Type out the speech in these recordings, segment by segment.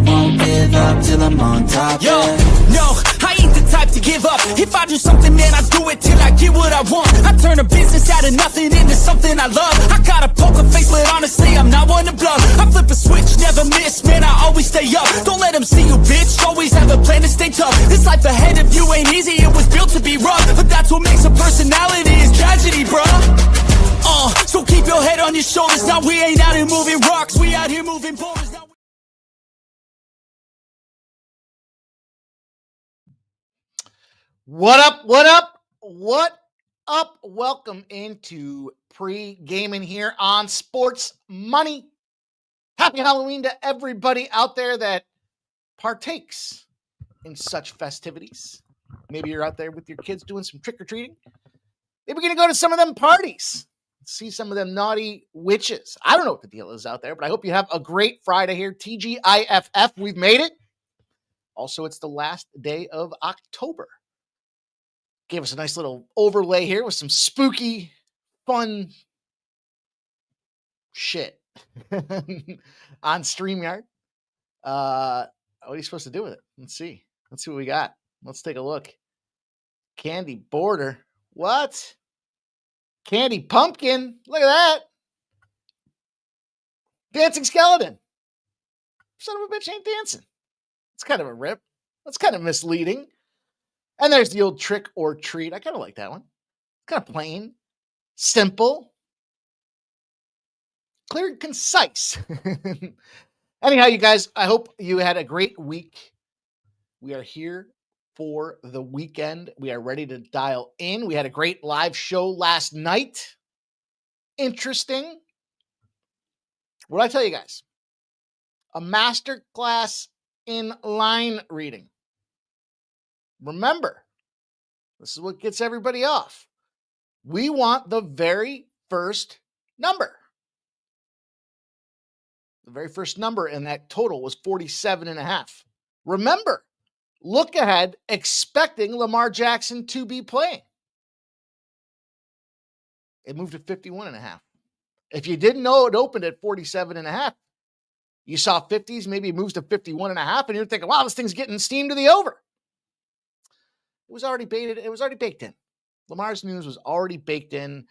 won't give up till I'm on top. Yo, no, I ain't the type to give up. If I do something, man, I do it till I get what I want. I turn a business out of nothing into something I love. I got a poker face, but honestly, I'm not one to bluff. I flip a switch, never miss, man, I always stay up. Don't let them see you, bitch, always have a plan to stay tough. This life ahead of you ain't easy, it was built to be rough. But that's what makes a personality, is tragedy, bruh. So keep your head on your shoulders. Now we ain't out here moving rocks, we out here moving boulders. Now What up? What up? What up? Welcome into Pregaming here on Sports Money. Happy Halloween to everybody out there that partakes in such festivities. Maybe you're out there with your kids doing some trick-or-treating. Maybe you're going to go to some of them parties, see some of them naughty witches. I don't know what the deal is out there, but I hope you have a great Friday here. TGIFF, we've made it. Also, it's the last day of October. Gave us a nice little overlay here with some spooky, fun shit on StreamYard. What are you supposed to do with it? Let's see. Let's see what we got. Let's take a look. Candy border. What? Candy pumpkin. Look at that. Dancing skeleton. Son of a bitch ain't dancing. It's kind of a rip. That's kind of misleading. And there's the old trick or treat. I kind of like that one. Kind of plain, simple, clear and concise. Anyhow, you guys, I hope you had a great week. We are here for the weekend. We are ready to dial in. We had a great live show last night. Interesting. What did I tell you guys? A masterclass in line reading. Remember, this is what gets everybody off. We want the very first number. The very first number in that total was 47.5. Remember, look ahead, expecting Lamar Jackson to be playing. It moved to 51.5. If you didn't know it opened at 47.5, you saw 50s, maybe it moves to 51.5, and you're thinking, wow, this thing's getting steamed to the over. It was already baited. It was already baked in. Lamar's news was already baked in.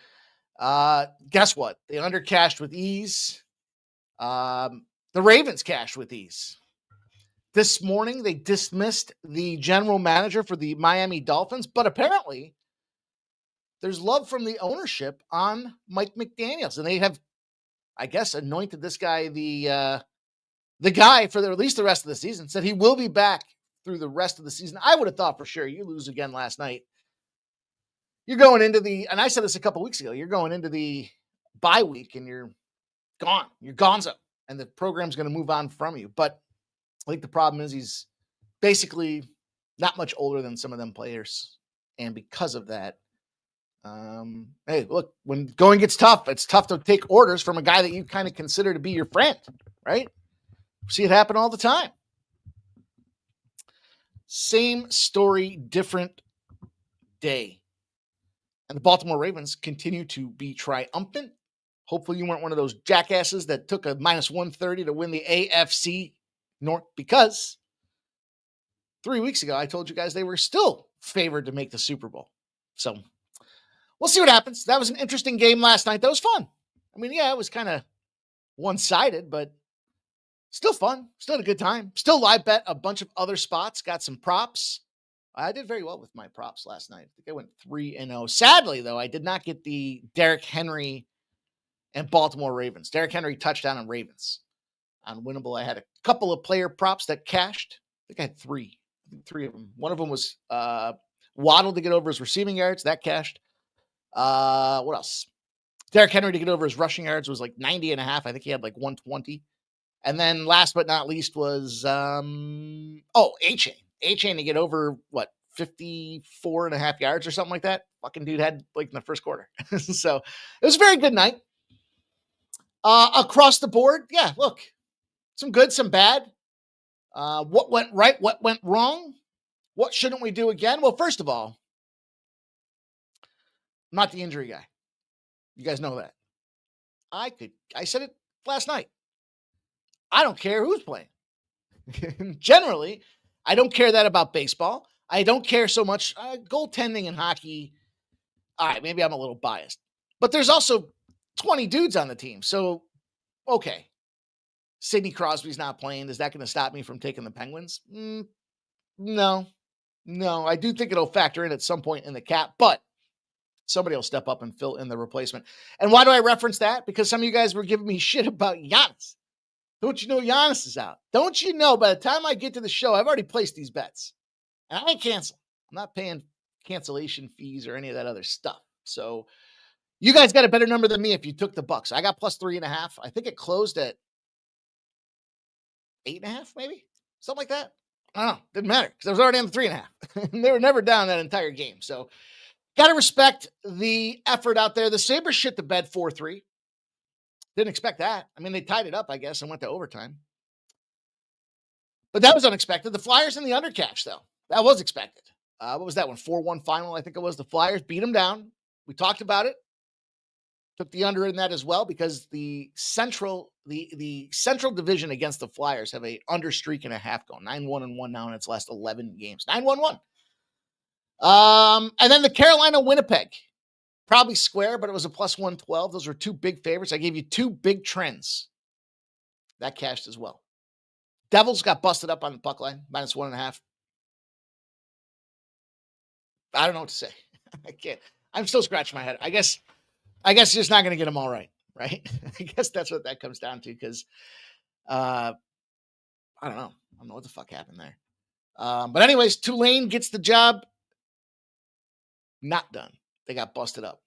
Guess what? They undercashed with ease. The Ravens cashed with ease. This morning, they dismissed the general manager for the Miami Dolphins, but apparently there's love from the ownership on Mike McDaniels, and they have, I guess, anointed this guy the guy for at least the rest of the season. Said he will be back through the rest of the season. I would have thought for sure you lose again last night. You're going into and I said this a couple weeks ago, you're going into the bye week and you're gone. You're gonzo. And the program's going to move on from you. But I think the problem is he's basically not much older than some of them players. And because of that, hey, look, when going gets tough, it's tough to take orders from a guy that you kind of consider to be your friend, right? See it happen all the time. Same story, different day. And the Baltimore Ravens continue to be triumphant. Hopefully you weren't one of those jackasses that took a minus 130 to win the AFC North, because 3 weeks ago I told you guys they were still favored to make the Super Bowl. So we'll see what happens. That was an interesting game last night. That was fun. I mean, yeah, it was kind of one-sided, but still fun. Still had a good time. Still live bet a bunch of other spots. Got some props. I did very well with my props last night. I think I went 3-0. Sadly, though, I did not get the Derrick Henry and Baltimore Ravens. Derrick Henry touchdown and Ravens. On Winnable, I had a couple of player props that cashed. I think I had three of them. One of them was Waddle to get over his receiving yards. That cashed. What else? Derrick Henry to get over his rushing yards was like 90.5. I think he had like 120. And then last but not least was, A-Chain. A-Chain to get over, 54.5 yards or something like that. Fucking dude had like in the first quarter. So it was a very good night. Across the board, yeah, look. Some good, some bad. What went right? What went wrong? What shouldn't we do again? Well, first of all, I'm not the injury guy. You guys know that. I said it last night. I don't care who's playing. Generally, I don't care that about baseball. I don't care so much goaltending and hockey. All right, maybe I'm a little biased. But there's also 20 dudes on the team. So, okay. Sidney Crosby's not playing. Is that going to stop me from taking the Penguins? No. I do think it'll factor in at some point in the cap, but somebody will step up and fill in the replacement. And why do I reference that? Because some of you guys were giving me shit about Giannis. Don't you know Giannis is out? Don't you know by the time I get to the show, I've already placed these bets. And I ain't cancel. I'm not paying cancellation fees or any of that other stuff. So you guys got a better number than me if you took the Bucks. I got plus 3.5. I think it closed at 8.5, maybe something like that. I don't know. Didn't matter because I was already on the 3.5. And they were never down that entire game. So got to respect the effort out there. The Sabres shit the bed 4-3. Didn't expect that. I mean, they tied it up, I guess, and went to overtime. But that was unexpected. The Flyers in the undercatch, though. That was expected. What was that one? 4-1 final, I think it was. The Flyers beat them down. We talked about it. Took the under in that as well because the central division against the Flyers have a under streak and a half going. 9-1-1 now in its last 11 games. 9-1-1. And then the Carolina Winnipeg. Probably square, but it was a plus 112. Those were two big favorites. I gave you two big trends. That cashed as well. Devils got busted up on the puck line, minus 1.5. I don't know what to say. I can't. I'm still scratching my head. I guess you're just not going to get them all right? I guess that's what that comes down to because I don't know. I don't know what the fuck happened there. But anyways, Tulane gets the job not done. They got busted up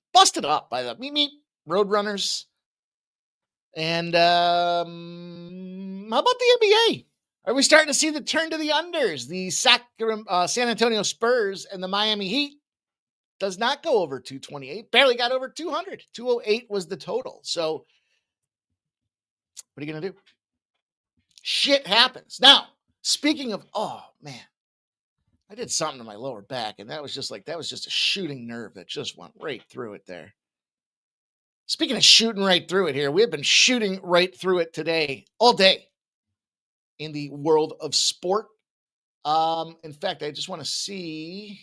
by the Roadrunners. And how about the NBA? Are we starting to see the turn to the unders? The San Antonio Spurs and the Miami Heat does not go over 228. Barely got over 200. 208 was the total. So what are you going to do? Shit happens. Now, speaking of, oh, man. I did something to my lower back, and that was just a shooting nerve that just went right through it there. Speaking of shooting right through it here, we have been shooting right through it today, all day, in the world of sport. In fact, I just want to see.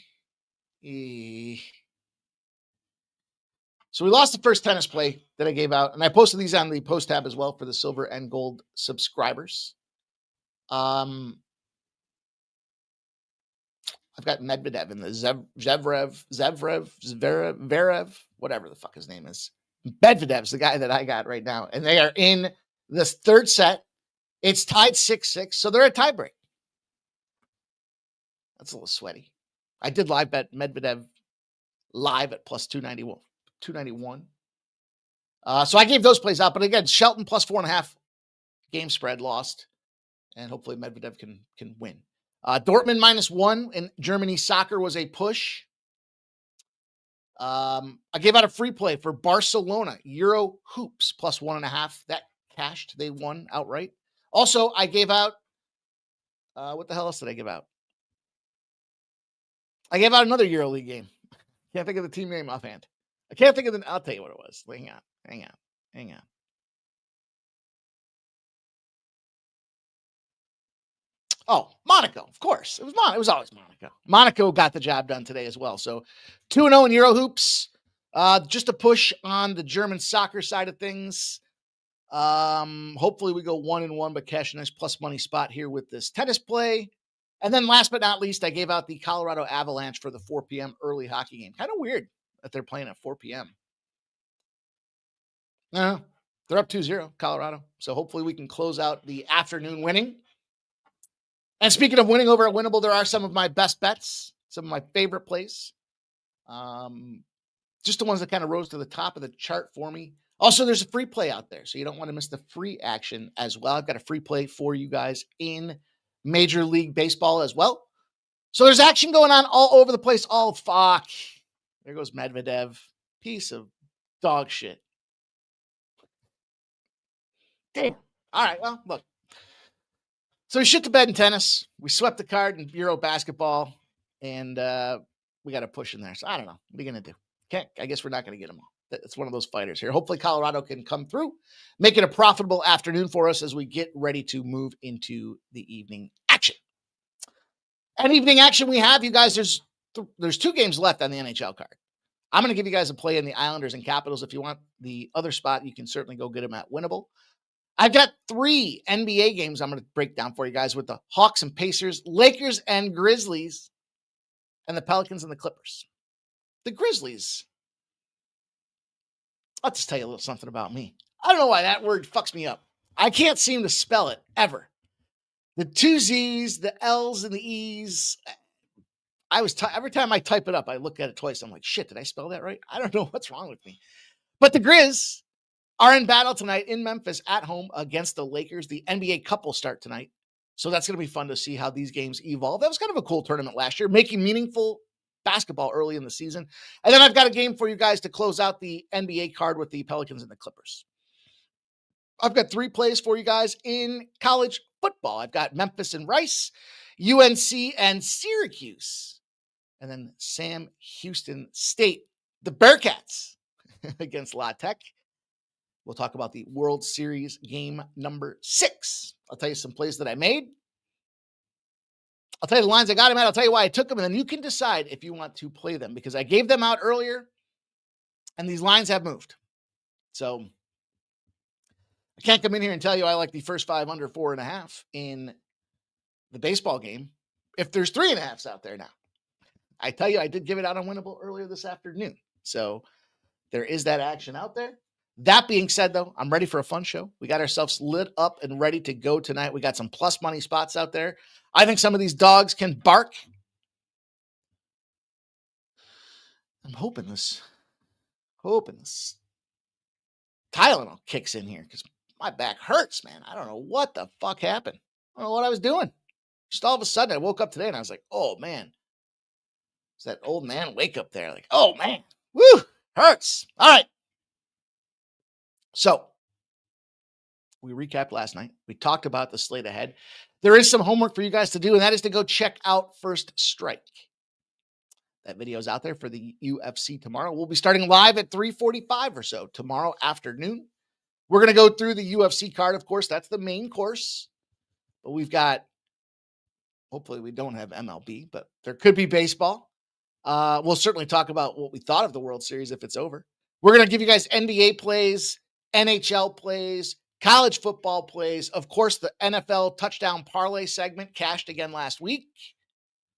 So we lost the first tennis play that I gave out, and I posted these on the post tab as well for the silver and gold subscribers. I've got Medvedev in the Zverev, whatever the fuck his name is. Medvedev's the guy that I got right now. And they are in the third set. It's tied 6-6, so they're a tiebreak. That's a little sweaty. I did live bet Medvedev live at plus 291. So I gave those plays out. But again, Shelton plus 4.5 game spread lost. And hopefully Medvedev can win. Dortmund -1 in Germany soccer was a push. I gave out a free play for Barcelona Euro hoops plus 1.5. That cashed. They won outright. Also, I gave out, what the hell else did I give out? I gave out another EuroLeague game. Can't think of the team name offhand. I can't think of I'll tell you what it was. Hang on. Oh, Monaco, of course. It was always Monaco. Monaco got the job done today as well. So 2-0 in Euro hoops. Just a push on the German soccer side of things. Hopefully we go 1-1, but cash a nice plus money spot here with this tennis play. And then last but not least, I gave out the Colorado Avalanche for the 4 p.m. early hockey game. Kind of weird that they're playing at 4 p.m. They're up 2-0, Colorado. So hopefully we can close out the afternoon winning. And speaking of winning over at Winnable, there are some of my best bets, some of my favorite plays. Just the ones that kind of rose to the top of the chart for me. Also, there's a free play out there, so you don't want to miss the free action as well. I've got a free play for you guys in Major League Baseball as well. So there's action going on all over the place. Oh, fuck. There goes Medvedev. Piece of dog shit. Damn. All right, well, look. So we shit the bed in tennis. We swept the card in Euro basketball, and we got a push in there. So I don't know. What are you going to do? Okay, I guess we're not going to get them all. It's one of those fighters here. Hopefully Colorado can come through, make it a profitable afternoon for us as we get ready to move into the evening action. And evening action we have, you guys, there's 2 games left on the NHL card. I'm going to give you guys a play in the Islanders and Capitals. If you want the other spot, you can certainly go get them at Winnable. I've got 3 NBA games I'm going to break down for you guys with the Hawks and Pacers, Lakers and Grizzlies, and the Pelicans and the Clippers. The Grizzlies. I'll just tell you a little something about me. I don't know why that word fucks me up. I can't seem to spell it ever. The 2 Z's, the L's, and the E's. Every time I type it up, I look at it twice. I'm like, shit, did I spell that right? I don't know what's wrong with me. But the Grizz are in battle tonight in Memphis at home against the Lakers. The NBA Cup will start tonight. So that's going to be fun to see how these games evolve. That was kind of a cool tournament last year, making meaningful basketball early in the season. And then I've got a game for you guys to close out the NBA card with the Pelicans and the Clippers. I've got 3 plays for you guys in college football. I've got Memphis and Rice, UNC and Syracuse, and then Sam Houston State, the Bearcats against La Tech. We'll talk about the World Series game number 6. I'll tell you some plays that I made. I'll tell you the lines I got them at. I'll tell you why I took them, and then you can decide if you want to play them because I gave them out earlier, and these lines have moved. So I can't come in here and tell you I like the first 5 under 4.5 in the baseball game if there's 3.5s out there now. I tell you, I did give it out on Winnable earlier this afternoon. So there is that action out there. That being said, though, I'm ready for a fun show. We got ourselves lit up and ready to go tonight. We got some plus money spots out there. I think some of these dogs can bark. I'm hoping this Tylenol kicks in here because my back hurts, man. I don't know what the fuck happened. I don't know what I was doing. Just all of a sudden, I woke up today and I was like, oh, man. It's that old man wake up there. Like, oh, man. Woo! Hurts. All right. So we recapped last night. We talked about the slate ahead. There is some homework for you guys to do, and that is to go check out First Strike. That video is out there for the UFC tomorrow. We'll be starting live at 3:45 or so tomorrow afternoon. We're going to go through the UFC card, of course. That's the main course. But we've got, hopefully we don't have MLB, but there could be baseball. We'll certainly talk about what we thought of the World Series if it's over. We're going to give you guys NBA plays, NHL plays, college football plays. Of course, the NFL touchdown parlay segment cashed again last week.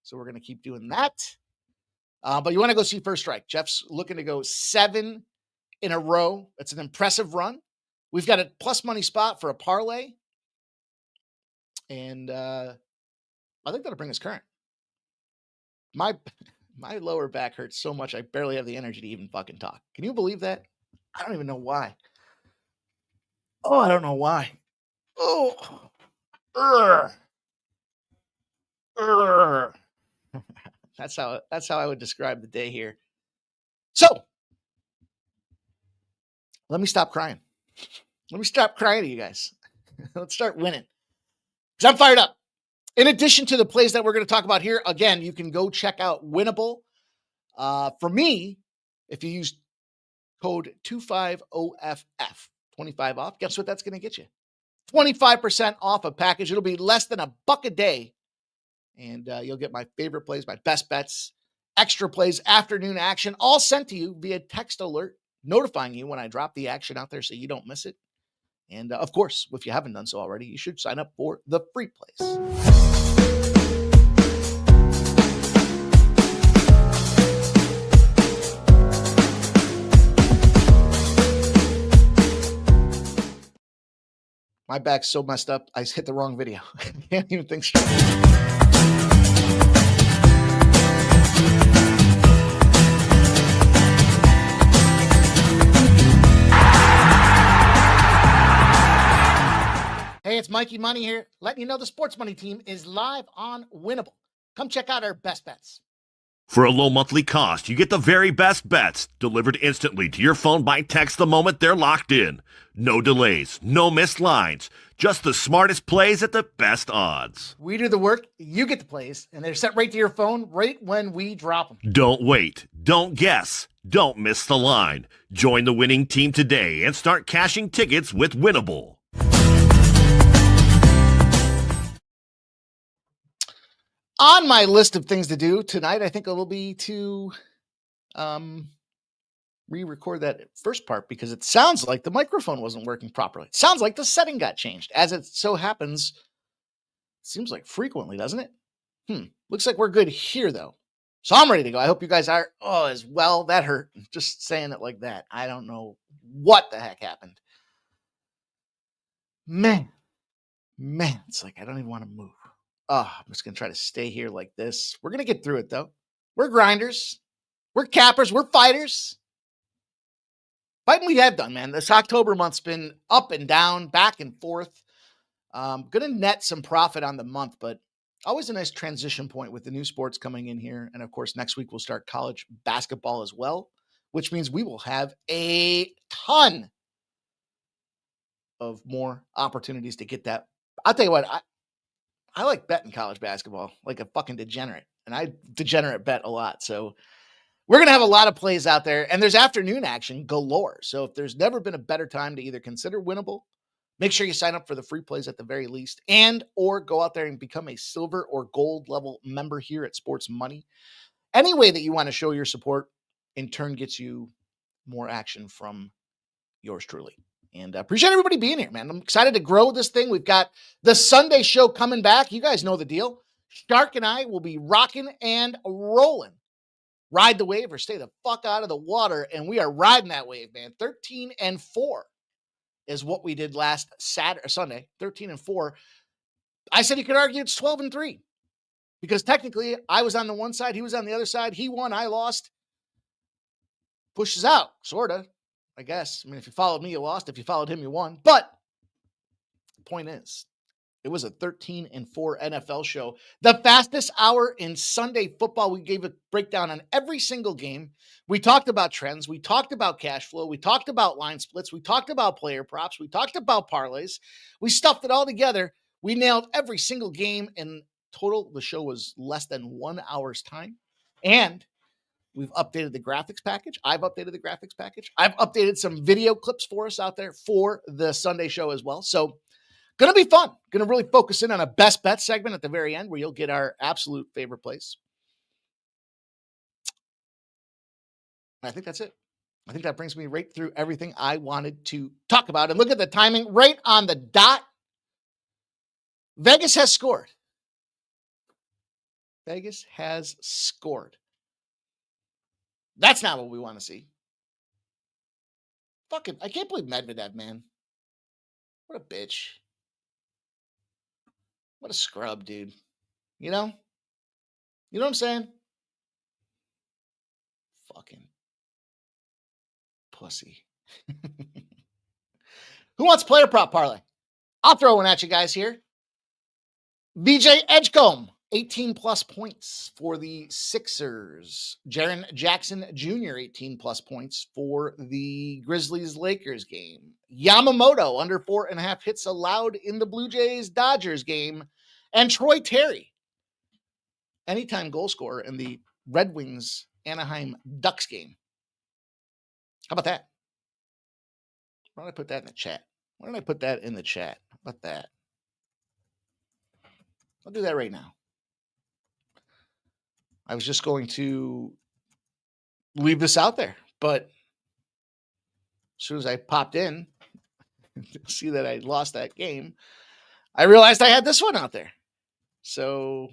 So we're going to keep doing that. But you want to go see First Strike. Jeff's looking to go 7 in a row. It's an impressive run. We've got a plus money spot for a parlay. And I think that'll bring us current. My lower back hurts so much I barely have the energy to even fucking talk. Can you believe that? I don't even know why. Oh, I don't know why. Oh. That's how I would describe the day here. So, let me stop crying. Let me stop crying to you guys. Let's start winning. Because I'm fired up. In addition to the plays that we're going to talk about here, again, you can go check out Winnable. For me, if you use code 250FF, 25 off, guess what that's going to get you? 25% off a package. It'll be less than $1 a day. And you'll get my favorite plays, my best bets, extra plays, afternoon action, all sent to you via text alert, notifying you when I drop the action out there so you don't miss it. And of course, if you haven't done so already, you should sign up for the free plays. My back's so messed up, I hit the wrong video. I can't even think straight. Hey, it's Mikey Money here, letting you know the Sports Money team is live on Winnable. Come check out our best bets. For a low monthly cost, you get the very best bets delivered instantly to your phone by text the moment they're locked in. No delays, no missed lines, just the smartest plays at the best odds. We do the work, you get the plays, and they're sent right to your phone right when we drop them. Don't wait, don't guess, don't miss the line. Join the winning team today and start cashing tickets with Winnable. On my list of things to do tonight, I think it will be to re-record that first part because it sounds like the microphone wasn't working properly. It sounds like the setting got changed. As it so happens, seems like frequently, doesn't it? Looks like we're good here, though. So I'm ready to go. I hope you guys are as well. That hurt. Just saying it like that. I don't know what the heck happened. Man, it's like I don't even want to move. I'm just going to try to stay here like this. We're going to get through it, though. We're grinders. We're cappers. We're fighters. Fighting we have done, man. This October month's been up and down, back and forth. Going to net some profit on the month, but always a nice transition point with the new sports coming in here. And, of course, next week we'll start college basketball as well, which means we will have a ton of more opportunities to get that. I'll tell you what, I like betting college basketball like a fucking degenerate, and I degenerate bet a lot. So we're going to have a lot of plays out there, and there's afternoon action galore. So if there's never been a better time to either consider Winnable, make sure you sign up for the free plays at the very least, and or go out there and become a silver or gold level member here at Sports Money. Any way that you want to show your support in turn gets you more action from yours truly. And I appreciate everybody being here, man. I'm excited to grow this thing. We've got the Sunday show coming back. You guys know the deal. Shark and I will be rocking and rolling. Ride the wave or stay the fuck out of the water. And we are riding that wave, man. 13-4 is what we did last Sunday. 13-4. I said you could argue it's 12-3 because technically I was on the one side. He was on the other side. He won. I lost. Pushes out, sort of. I guess. I mean, if you followed me, you lost. If you followed him, you won. But the point is, it was a 13-4 NFL show. The fastest hour in Sunday football. We gave a breakdown on every single game. We talked about trends. We talked about cash flow. We talked about line splits. We talked about player props. We talked about parlays. We stuffed it all together. We nailed every single game. In total, the show was less than 1 hour's time. And we've updated the graphics package. I've updated the graphics package. I've updated some video clips for us out there for the Sunday show as well. So going to be fun. Going to really focus in on a best bet segment at the very end where you'll get our absolute favorite plays. I think that's it. I think that brings me right through everything I wanted to talk about. And look at the timing right on the dot. Vegas has scored. Vegas has scored. That's not what we want to see. Fucking, I can't believe Medvedev, man. What a bitch. What a scrub, dude. You know? You know what I'm saying? Fucking pussy. Who wants player prop parlay? I'll throw one at you guys here. VJ Edgecombe. 18-plus points for the Sixers. Jaren Jackson Jr., 18-plus points for the Grizzlies-Lakers game. Yamamoto, under 4.5 hits allowed in the Blue Jays-Dodgers game. And Troy Terry, anytime goal scorer in the Red Wings-Anaheim Ducks game. How about that? Why don't I put that in the chat? Why don't I put that in the chat? How about that? I'll do that right now. I was just going to leave this out there, but as soon as I popped in, see that I lost that game, I realized I had this one out there. So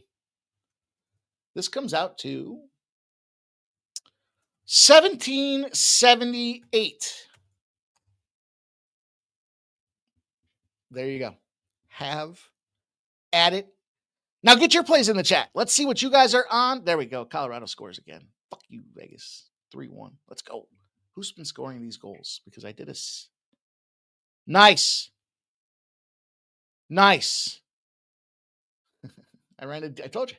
this comes out to 1778. There you go. Have at it. Now get your plays in the chat. Let's see what you guys are on. There we go. Colorado scores again. Fuck you, Vegas. 3-1. Let's go. Who's been scoring these goals? Because I did a... Nice. Nice. I told you.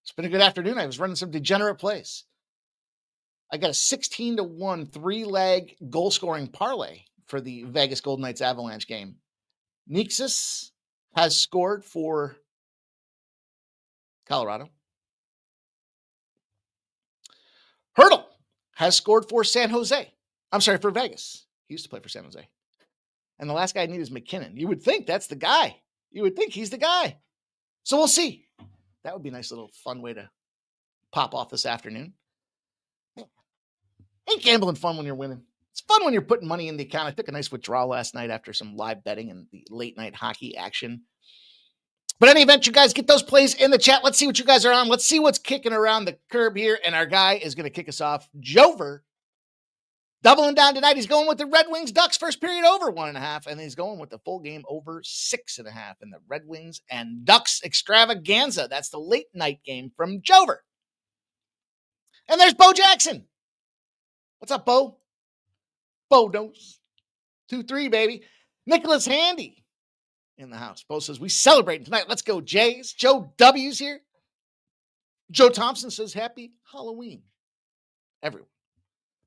It's been a good afternoon. I was running some degenerate plays. I got a 16-1 3-leg goal-scoring parlay for the Vegas Golden Knights Avalanche game. Nixis has scored for Colorado. Hurdle has scored for San Jose. I'm sorry, for Vegas. He used to play for San Jose. And the last guy I need is McKinnon. You would think that's the guy. You would think he's the guy. So we'll see. That would be a nice little fun way to pop off this afternoon. Ain't gambling fun when you're winning. It's fun when you're putting money in the account. I took a nice withdrawal last night after some live betting and the late night hockey action. But in any event, you guys get those plays in the chat. Let's see what you guys are on. Let's see what's kicking around the curb here. And our guy is going to kick us off. Jover, doubling down tonight. He's going with the Red Wings Ducks first period over 1.5. And he's going with the full game over 6.5 in the Red Wings and Ducks extravaganza. That's the late night game from Jover. And there's Bo Jackson. What's up, Bo? Bo knows. 2-3, baby. Nicholas Handy in the house. Bo says, we celebrating tonight. Let's go, Jays. Joe W's here. Joe Thompson says, happy Halloween, everyone.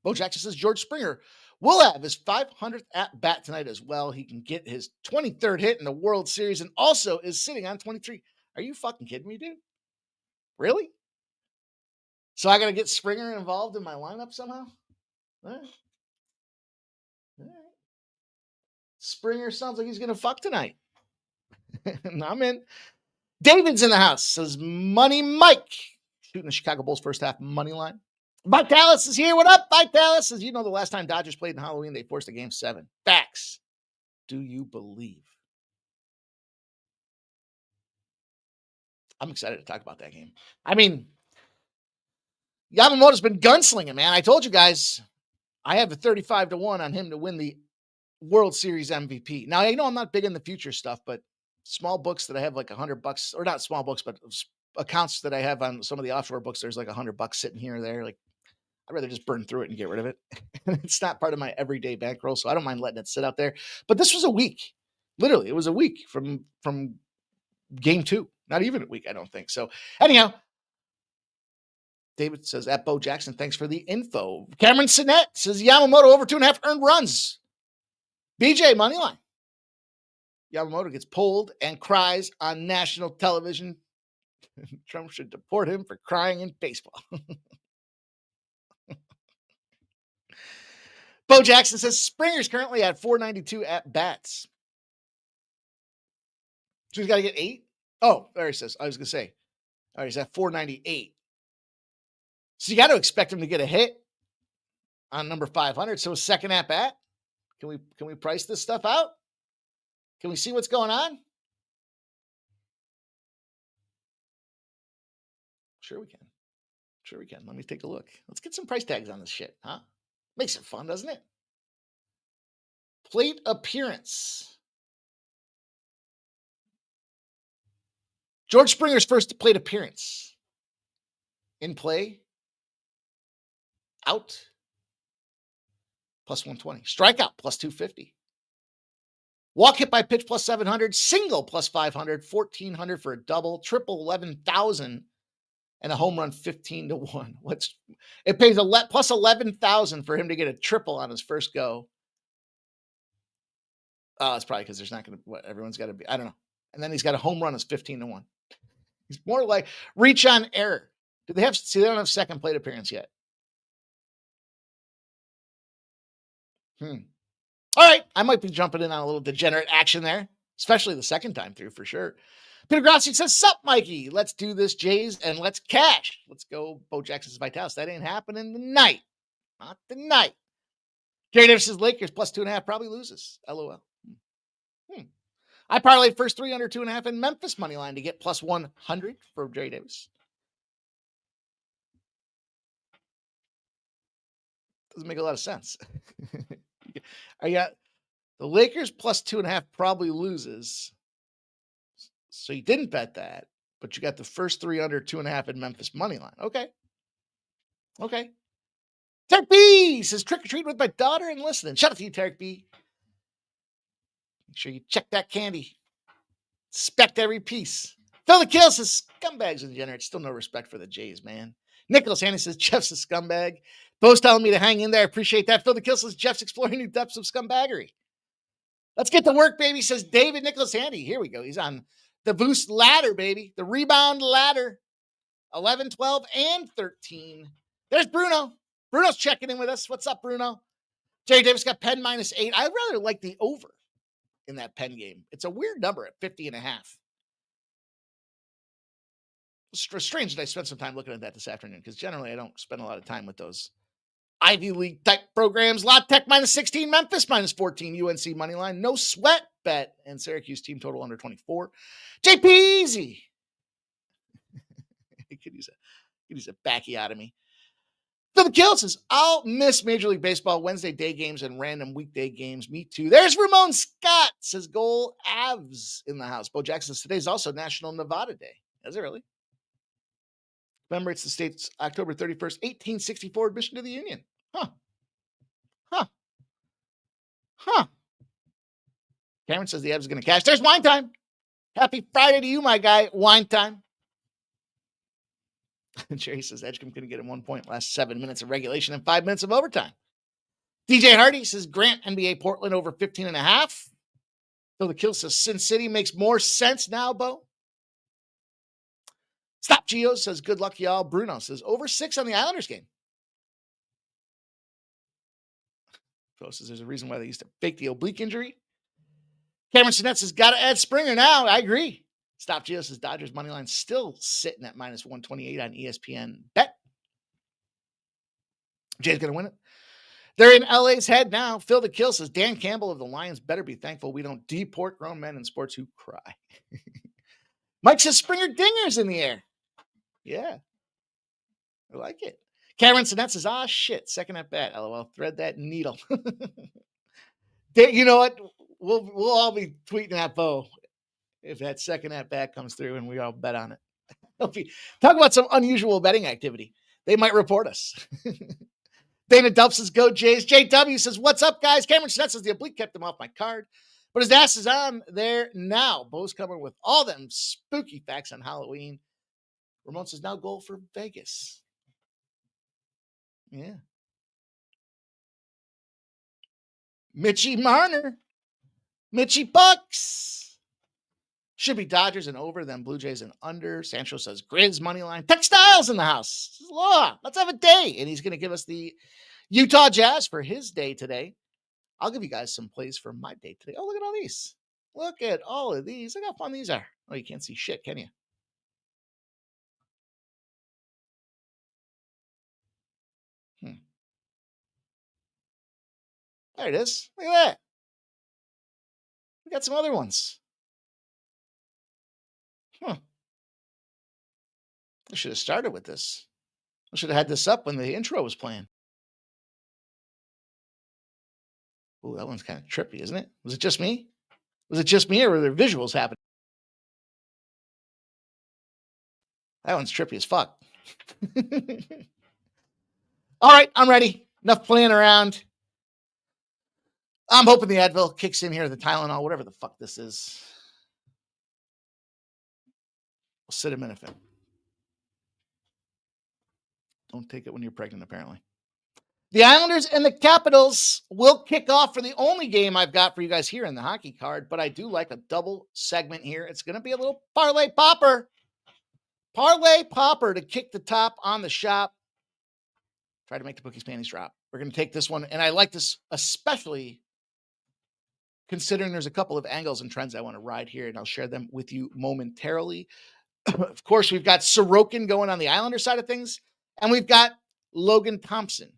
Bo Jackson says, George Springer will have his 500th at-bat tonight as well. He can get his 23rd hit in the World Series and also is sitting on 23. Are you fucking kidding me, dude? Really? So I got to get Springer involved in my lineup somehow? All right. All right. Springer sounds like he's going to fuck tonight. And I'm in. David's in the house. Says Money Mike. Shooting the Chicago Bulls first half money line. Vitalis is here. What up, Vitalis? Says, you know, the last time Dodgers played in Halloween, they forced a game 7. Facts. Do you believe? I'm excited to talk about that game. I mean, Yamamoto's been gunslinging, man. I told you guys, I have a 35-1 on him to win the World Series MVP. Now, I know I'm not big in the future stuff, but small books that I have like $100, or not small books, but accounts that I have on some of the offshore books, there's like $100 sitting here or there. Like, I'd rather just burn through it and get rid of it. It's not part of my everyday bankroll, so I don't mind letting it sit out there. But this was a week. Literally, it was a week from game 2. Not even a week, I don't think. So anyhow, David says, at Bo Jackson, thanks for the info. Cameron Sinet says, Yamamoto over 2.5 earned runs. BJ, Moneyline. Yamamoto gets pulled and cries on national television. Trump should deport him for crying in baseball. Bo Jackson says, Springer's currently at 492 at bats. So he's got to get 8? Oh, there he says. I was going to say. All right, he's at 498. So you got to expect him to get a hit on number 500. So a second at bat. Can we price this stuff out? Can we see what's going on? Sure we can. Sure we can. Let me take a look. Let's get some price tags on this shit, huh? Makes it fun, doesn't it? Plate appearance. George Springer's first plate appearance. In play. Out. Plus 120. Strikeout. Plus 250. Walk hit by pitch. Plus 700. Single. Plus 500. 1,400 for a double. Triple 11,000. And a home run 15-1. It pays plus 11,000 for him to get a triple on his first go. Oh, it's probably because there's not going to, everyone's got to be, I don't know. And then he's got a home run as 15-1. He's more like reach on error. They don't have second plate appearance yet. All right. I might be jumping in on a little degenerate action there, especially the second time through for sure. Peter Grossi says, sup, Mikey? Let's do this, Jays, and let's cash. Let's go, Bo Jackson's Vitalis. That ain't happening tonight. Not tonight. Jerry Davis says, Lakers plus 2.5 probably loses. LOL. I parlayed first 3 under 2.5 in Memphis money line to get plus 100 for Jerry Davis. Doesn't make a lot of sense. I got the Lakers plus 2.5 probably loses. So you didn't bet that, but you got the first 3 under 2.5 in Memphis money line. Okay. Tarek B says, trick or treat with my daughter and listening. Shout out to you, Tarek B. Make sure you check that candy. Inspect every piece. Phil the Kill says, scumbags and degenerates. Still no respect for the Jays, man. Nicholas Haney says, Jeff's a scumbag. Bo's telling me to hang in there. I appreciate that. Phil the Kill says, Jeff's exploring new depths of scumbaggery. Let's get to work, baby, says David Nicholas Haney. Here we go. He's on the boost ladder, baby. The rebound ladder. 11, 12, and 13. There's Bruno. Bruno's checking in with us. What's up, Bruno? Jerry Davis got Penn -8. I rather like the over in that Penn game. It's a weird number at 50.5. It's strange that I spent some time looking at that this afternoon because generally I don't spend a lot of time with those Ivy League type programs. La Tech -16, Memphis -14, UNC money line, no sweat bet, and Syracuse team total under 24. JPZ. Could use a backiotomy. Phil the Kill says, I'll miss Major League Baseball Wednesday day games and random weekday games. Me too. There's Ramon Scott says goal Avs in the house. Bo Jackson says today's also National Nevada Day. Is it really? Commemorates the state's October 31st, 1864 admission to the Union. Cameron says the Avs are going to cash. There's wine time. Happy Friday to you, my guy. Wine time. Jerry says Edgecombe couldn't get him 1 point last 7 minutes of regulation and 5 minutes of overtime. DJ Hardy says Grant NBA Portland over 15.5. Phil the Kill says Sin City makes more sense now, Bo. Stop Geo says good luck, y'all. Bruno says over 6 on the Islanders game. Phil says there's a reason why they used to fake the oblique injury. Cameron Sinet says got to add Springer now. I agree. Stop Geo says Dodgers money line still sitting at -128 on ESPN bet. Jay's going to win it. They're in LA's head now. Phil the Kill says Dan Campbell of the Lions better be thankful we don't deport grown men in sports who cry. Mike says Springer Dinger's in the air. Yeah. I like it. Cameron Sinet says, shit. Second at bat. LOL. Thread that needle. You know what? We'll all be tweeting at Bo if that second at bat comes through and we all bet on it. Talk about some unusual betting activity. They might report us. Dana Duff says, go Jays. JW says, what's up, guys? Cameron Sinet says the oblique kept him off my card, but his ass is on there now. Bo's coming with all them spooky facts on Halloween. Ramon says now goal for Vegas. Yeah. Mitchie Marner. Mitchie Bucks. Should be Dodgers and over, then Blue Jays and under. Sancho says Grizz money line. Textiles in the house. Law. Let's have a day. And he's going to give us the Utah Jazz for his day today. I'll give you guys some plays for my day today. Oh, look at all these. Look at all of these. Look how fun these are. Oh, you can't see shit, can you? There it is. Look at that. We got some other ones. I should have started with this. I should have had this up when the intro was playing. Oh, that one's kind of trippy, isn't it? Was it just me? Was it just me or were there visuals happening? That one's trippy as fuck. All right, I'm ready. Enough playing around. I'm hoping the Advil kicks in here, the Tylenol, whatever the fuck this is. We'll sit a minute. Don't take it when you're pregnant, apparently. The Islanders and the Capitals will kick off for the only game I've got for you guys here in the hockey card, but I do like a double segment here. It's going to be a little parlay popper. Parlay popper to kick the top on the shop. Try to make the bookies' panties drop. We're going to take this one, and I like this especially considering there's a couple of angles and trends I want to ride here, and I'll share them with you momentarily. Of course, we've got Sorokin going on the Islander side of things, and we've got Logan Thompson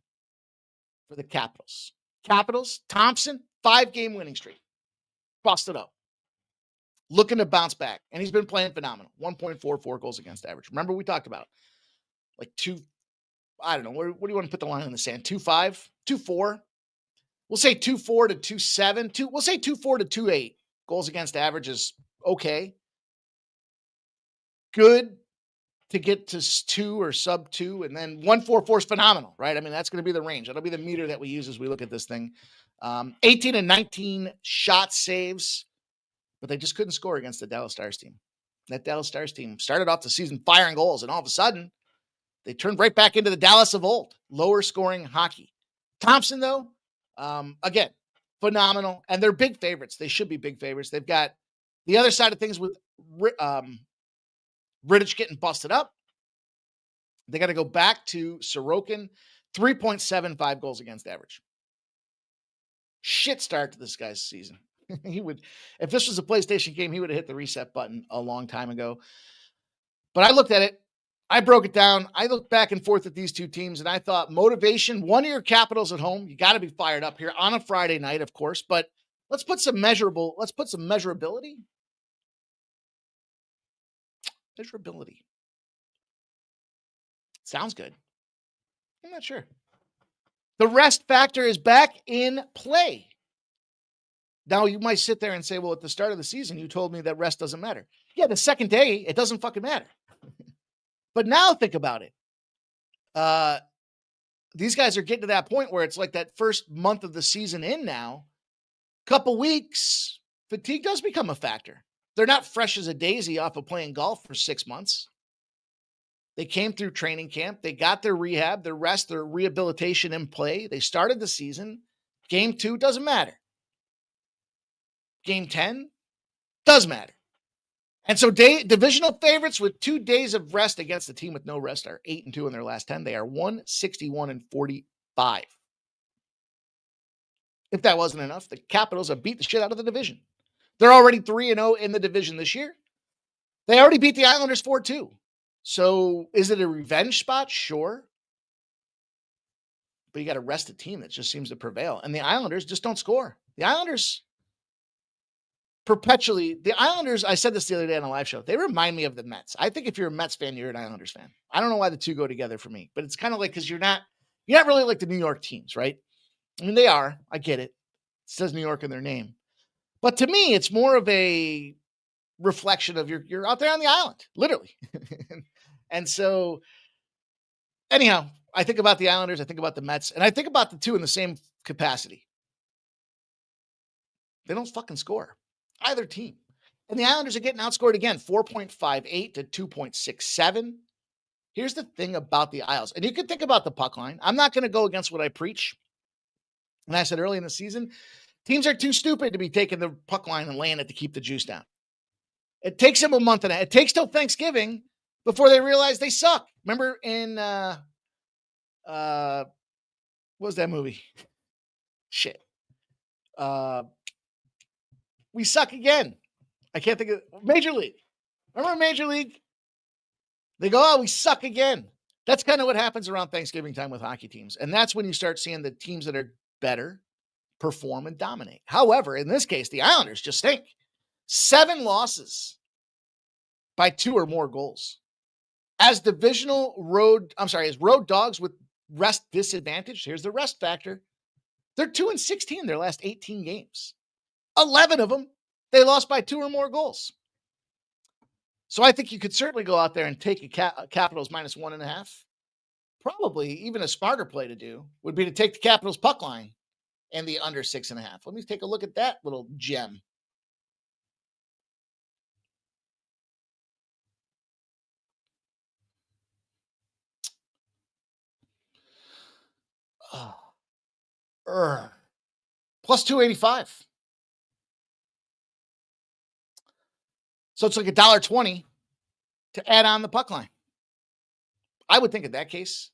for the Capitals. Capitals, Thompson, 5-game winning streak. Busted up. Looking to bounce back, and he's been playing phenomenal. 1.44 goals against average. Remember we talked about like I don't know, what do you want to put the line in the sand? 2.5? 2.4? We'll say 2.4 to 2.7. We'll say 2.4 to 2.8. Goals against average is okay. Good to get to 2 or sub 2, and then 1.44 is phenomenal, right? I mean, that's going to be the range. That'll be the meter that we use as we look at this thing. 18 and 19 shot saves, but they just couldn't score against the Dallas Stars team. That Dallas Stars team started off the season firing goals, and all of a sudden, they turned right back into the Dallas of old, lower scoring hockey. Thompson, though, again, phenomenal. And they're big favorites. They should be big favorites. They've got the other side of things with Rittich getting busted up. They got to go back to Sorokin, 3.75 goals against average. Shit start to this guy's season. He would, if this was a PlayStation game, he would have hit the reset button a long time ago. But I looked at it. I broke it down. I looked back and forth at these two teams, and I thought motivation, one of your Capitals at home. You got to be fired up here on a Friday night, of course, but let's put some measurability. Measurability. Sounds good. I'm not sure. The rest factor is back in play. Now, you might sit there and say, well, at the start of the season, you told me that rest doesn't matter. Yeah, the second day, it doesn't fucking matter. But now think about it. These guys are getting to that point where it's like that first month of the season in now. Couple weeks, fatigue does become a factor. They're not fresh as a daisy off of playing golf for 6 months. They came through training camp. They got their rehab, their rest, their rehabilitation in play. They started the season. Game 2 doesn't matter. Game 10 does matter. And so divisional favorites with 2 days of rest against a team with no rest are 8-2 in their last 10. They are 161-45. If that wasn't enough, the Capitals have beat the shit out of the division. They're already 3-0 in the division this year. They already beat the Islanders 4-2. So is it a revenge spot? Sure. But you got to rest a team that just seems to prevail. And the Islanders just don't score. The Islanders, I said this the other day on a live show, they remind me of the Mets. I think if you're a Mets fan, you're an Islanders fan. I don't know why the two go together for me, but it's kind of like, because you're not really like the New York teams, right? I mean, they are. I get it. It says New York in their name. But to me, it's more of a reflection of you're out there on the island, literally. And so, anyhow, I think about the Islanders, I think about the Mets, and I think about the two in the same capacity. They don't fucking score. Either team. And the Islanders are getting outscored again, 4.58 to 2.67. Here's the thing about the Isles. And you can think about the puck line. I'm not going to go against what I preach. And I said early in the season, teams are too stupid to be taking the puck line and laying it to keep the juice down. It takes them a month and a half. It takes till Thanksgiving before they realize they suck. Remember in, what was that movie? Shit. We suck again. I can't think of Major League. Remember Major League? They go, oh, we suck again. That's kind of what happens around Thanksgiving time with hockey teams. And that's when you start seeing the teams that are better perform and dominate. However, in this case, the Islanders just stink. 7 losses by 2 or more goals. As road dogs with rest disadvantage, here's the rest factor. They're 2-16 their last 18 games. 11 of them, they lost by 2 or more goals. So I think you could certainly go out there and take a Capitals minus 1.5. Probably even a smarter play to do would be to take the Capitals puck line and the under 6.5. Let me take a look at that little gem. Plus 285. So it's like $1.20 to add on the puck line. I would think in that case,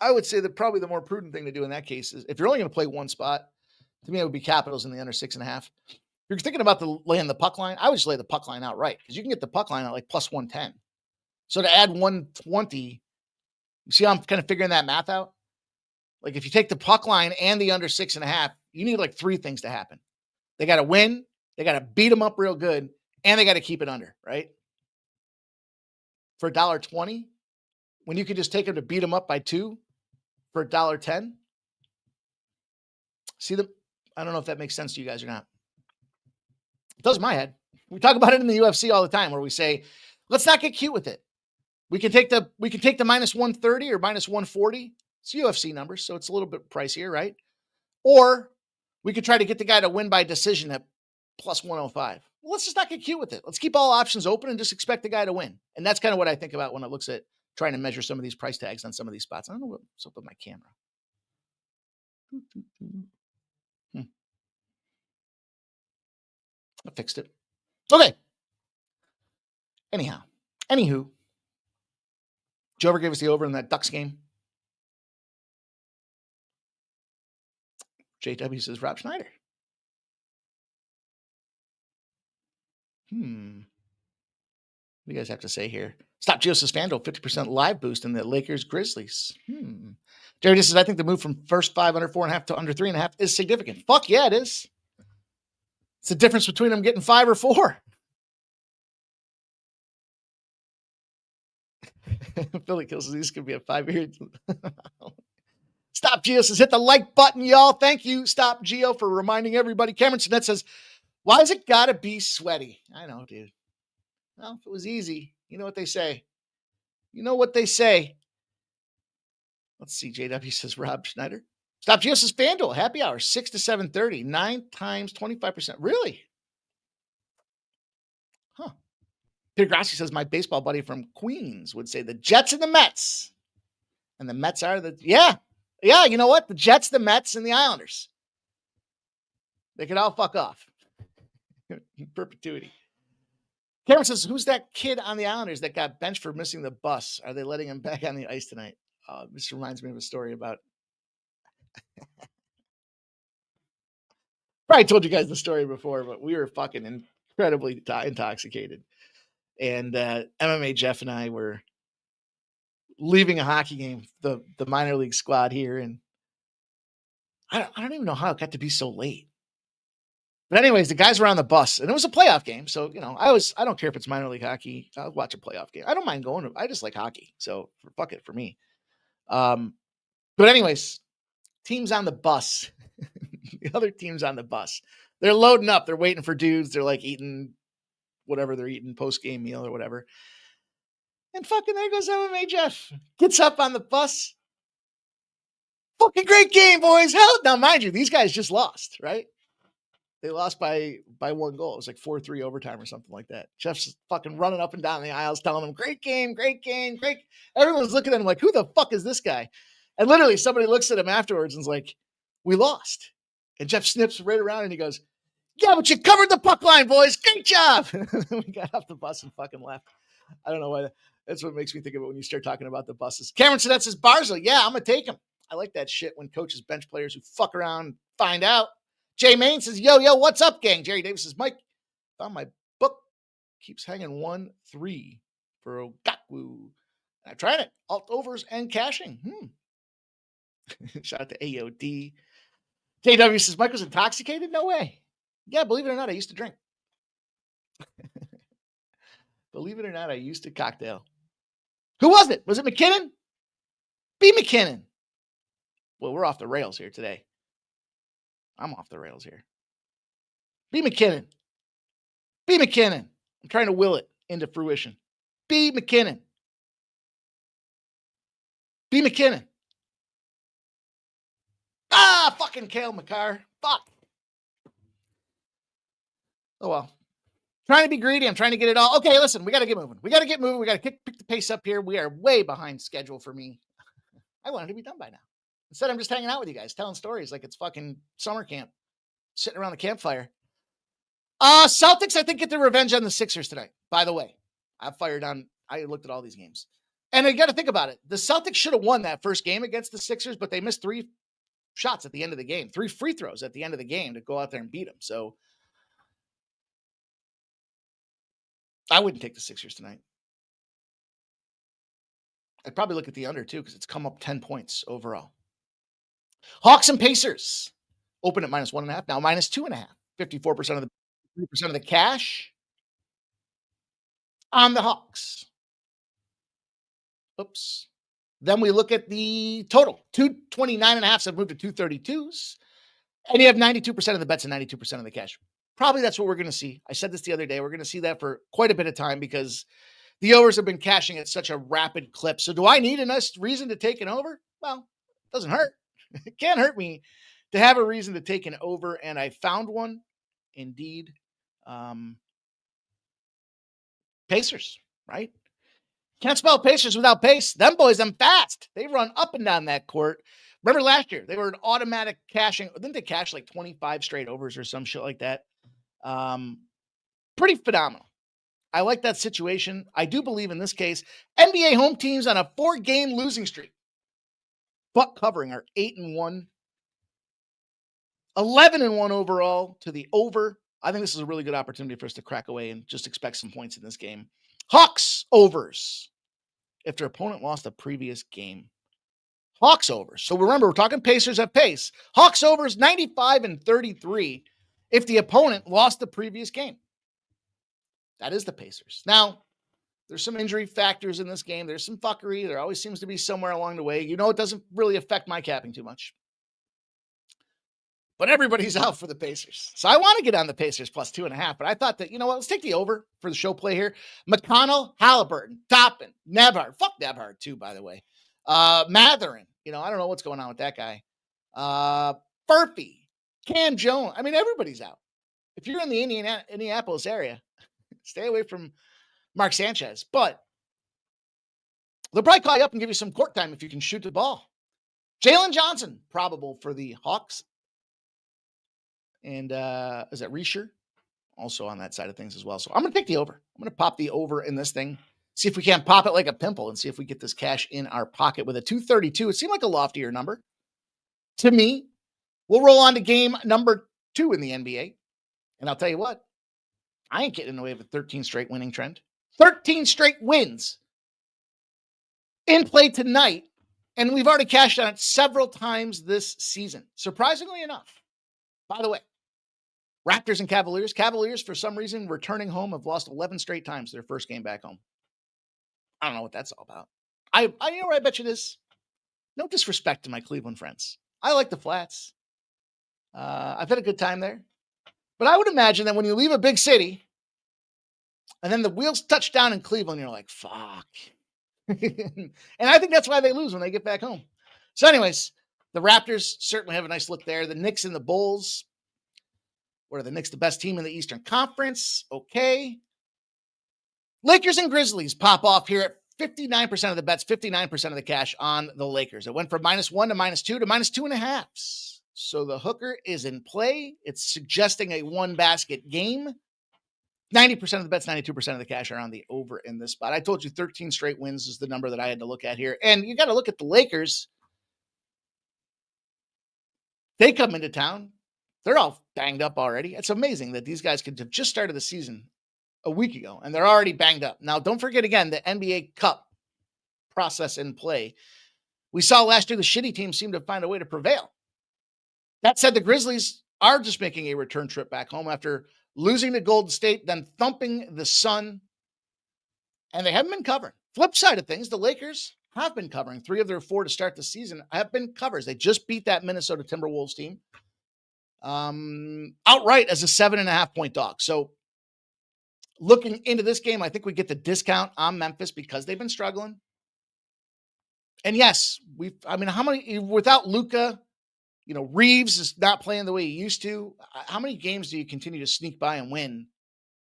I would say that probably the more prudent thing to do in that case is if you're only going to play one spot, to me, it would be Capitals in the under 6.5. If you're thinking about laying the puck line, I would just lay the puck line outright because you can get the puck line at like plus 110. So to add 120, you see how I'm kind of figuring that math out? Like if you take the puck line and the under 6.5, you need like 3 things to happen. They got to win, they got to beat them up real good, and they got to keep it under, right? For $1.20, when you could just take them to beat them up by 2 for $1.10. See them? I don't know if that makes sense to you guys or not. It does in my head. We talk about it in the UFC all the time where we say, let's not get cute with it. We can take the minus 130 or minus 140. It's UFC numbers, so it's a little bit pricier, right? Or we could try to get the guy to win by decision at plus 105. Well, let's just not get cute with it. Let's keep all options open and just expect the guy to win. And that's kind of what I think about when it looks at trying to measure some of these price tags on some of these spots. I don't know what's up with my camera. I fixed it. Okay. Anywho, Joe ever gave us the over in that Ducks game? JW says Rob Schneider. What do you guys have to say here? Stop Gio's Fandle, 50% live boost in the Lakers Grizzlies. Jerry says, I think the move from first 5 under 4.5 to under 3.5 is significant. Fuck yeah, it is. It's the difference between them getting 5 or 4. Philly Kills says these could be a 5-year. Stop Gio says, hit the like button, y'all. Thank you, Stop Gio, for reminding everybody. Cameron Sinet says, why has it got to be sweaty? I know, dude. Well, if it was easy, you know what they say. Let's see. JW says Rob Schneider. Stop Gio says FanDuel. Happy hour, 6 to 7:30. 9 times 25%. Really? Huh. Peter Grassi says my baseball buddy from Queens would say the Jets and the Mets. And the Mets are the... Yeah, you know what? The Jets, the Mets, and the Islanders. They could all fuck off. In perpetuity. Cameron says, who's that kid on the Islanders that got benched for missing the bus? Are they letting him back on the ice tonight? This reminds me of a story about... Probably told you guys the story before, but we were fucking incredibly intoxicated. And MMA Jeff and I were leaving a hockey game, the minor league squad here, and I don't even know how it got to be so late. But anyways, the guys were on the bus, and it was a playoff game. So, I don't care if it's minor league hockey. I'll watch a playoff game. I don't mind going. I just like hockey. So fuck it for me. But anyways, teams on the bus, the other teams on the bus, they're loading up. They're waiting for dudes. They're like eating whatever they're eating, post-game meal or whatever. And fucking there goes MMA Jeff. Gets up on the bus. Fucking great game, boys. Hell, now mind you, these guys just lost, right? They lost by 1 goal. It was like 4-3 overtime or something like that. Jeff's fucking running up and down the aisles telling them, great game, great game, great. Everyone's looking at him like, who the fuck is this guy? And literally somebody looks at him afterwards and is like, we lost. And Jeff snips right around and he goes, yeah, but you covered the puck line, boys. Great job. We got off the bus and fucking left. I don't know why. That's what makes me think of it when you start talking about the buses. Cameron Sinet says, Barzil, yeah, I'm going to take him. I like that shit when coaches bench players who fuck around find out. Jay Main says, yo, what's up, gang? Jerry Davis says, Mike, found my book. Keeps hanging 1-3 for Ogaku. I'm trying it. Alt overs and cashing. Shout out to AOD. JW says, Mike was intoxicated? No way. Yeah, believe it or not, I used to drink. Believe it or not, I used to cocktail. Who was it? Was it McKinnon? B. McKinnon. Well, we're off the rails here today. I'm off the rails here. B. McKinnon. B. McKinnon. I'm trying to will it into fruition. B. McKinnon. B. McKinnon. Fucking Cale Makar. Fuck. Oh, well. Trying to be greedy. I'm trying to get it all. Okay, listen, we got to get moving. We got to pick the pace up here. We are way behind schedule for me. I wanted to be done by now. Instead, I'm just hanging out with you guys, telling stories like it's fucking summer camp, sitting around the campfire. Celtics, I think, get their revenge on the Sixers tonight. By the way, I looked at all these games. And you got to think about it. The Celtics should have won that first game against the Sixers, but they missed 3 shots at the end of the game, 3 free throws at the end of the game to go out there and beat them. So I wouldn't take the Sixers tonight. I'd probably look at the under too, because it's come up 10 points overall. Hawks and Pacers open at -1.5, now -2.5. 54% of the 3% of the cash on the Hawks. Oops. Then we look at the total. 229.5 have moved to 232s. And you have 92% of the bets and 92% of the cash. Probably that's what we're going to see. I said this the other day. We're going to see that for quite a bit of time because the overs have been cashing at such a rapid clip. So do I need a nice reason to take an over? Well, it doesn't hurt. It can't hurt me to have a reason to take an over. And I found one. Indeed, Pacers, right? Can't spell Pacers without pace. Them boys, them fast. They run up and down that court. Remember last year, they were an automatic cashing. Didn't they cash like 25 straight overs or some shit like that? Pretty phenomenal. I like that situation. I do believe in this case, NBA home teams on a 4-game losing streak, but covering are 8-1, 11-1 overall to the over. I think this is a really good opportunity for us to crack away and just expect some points in this game. Hawks overs if their opponent lost the previous game. Hawks overs. So remember, we're talking Pacers at pace. Hawks overs 95-33 if the opponent lost the previous game. That is the Pacers. Now, there's some injury factors in this game. There's some fuckery. There always seems to be somewhere along the way. You know, it doesn't really affect my capping too much. But everybody's out for the Pacers. So I want to get on the Pacers plus 2.5. But I thought that, you know what, let's take the over for the show play here. McConnell, Halliburton, Toppin, Nebhard. Fuck Nebhard too, by the way. Matherin. You know, I don't know what's going on with that guy. Furphy, Cam Jones. I mean, everybody's out. If you're in the Indianapolis area, stay away from Mark Sanchez. But they'll probably call you up and give you some court time if you can shoot the ball. Jalen Johnson, probable for the Hawks. And is that Reisher? Also on that side of things as well. So I'm going to take the over. I'm going to pop the over in this thing. See if we can't pop it like a pimple and see if we get this cash in our pocket with a 232. It seemed like a loftier number to me. We'll roll on to game number 2 in the NBA. And I'll tell you what, I ain't getting in the way of a 13 straight winning trend. 13 straight wins in play tonight. And we've already cashed on it several times this season. Surprisingly enough. By the way, Raptors and Cavaliers. Cavaliers, for some reason, returning home, have lost 11 straight times their first game back home. I don't know what that's all about. I you know where I bet you it is? No disrespect to my Cleveland friends. I like the Flats. I've had a good time there. But I would imagine that when you leave a big city and then the wheels touch down in Cleveland, you're like, fuck. And I think that's why they lose when they get back home. So anyways, the Raptors certainly have a nice look there. The Knicks and the Bulls. What are the Knicks, the best team in the Eastern Conference? Okay. Lakers and Grizzlies pop off here at 59% of the bets, 59% of the cash on the Lakers. It went from -1 to -2 to -2.5. So the hooker is in play. It's suggesting a 1-basket game. 90% of the bets, 92% of the cash are on the over in this spot. I told you 13 straight wins is the number that I had to look at here. And you got to look at the Lakers. They come into town. They're all banged up already. It's amazing that these guys could have just started the season a week ago, and they're already banged up. Now, don't forget, again, the NBA Cup process in play. We saw last year the shitty teams seem to find a way to prevail. That said, the Grizzlies are just making a return trip back home after losing to Golden State, then thumping the Sun, and they haven't been covering. Flip side of things, the Lakers have been covering. 3 of their 4 to start the season have been covers. They just beat that Minnesota Timberwolves team outright as a 7.5-point dog. So looking into this game, I think we get the discount on Memphis because they've been struggling. And yes, how many, without Luka, Reeves is not playing the way he used to. How many games do you continue to sneak by and win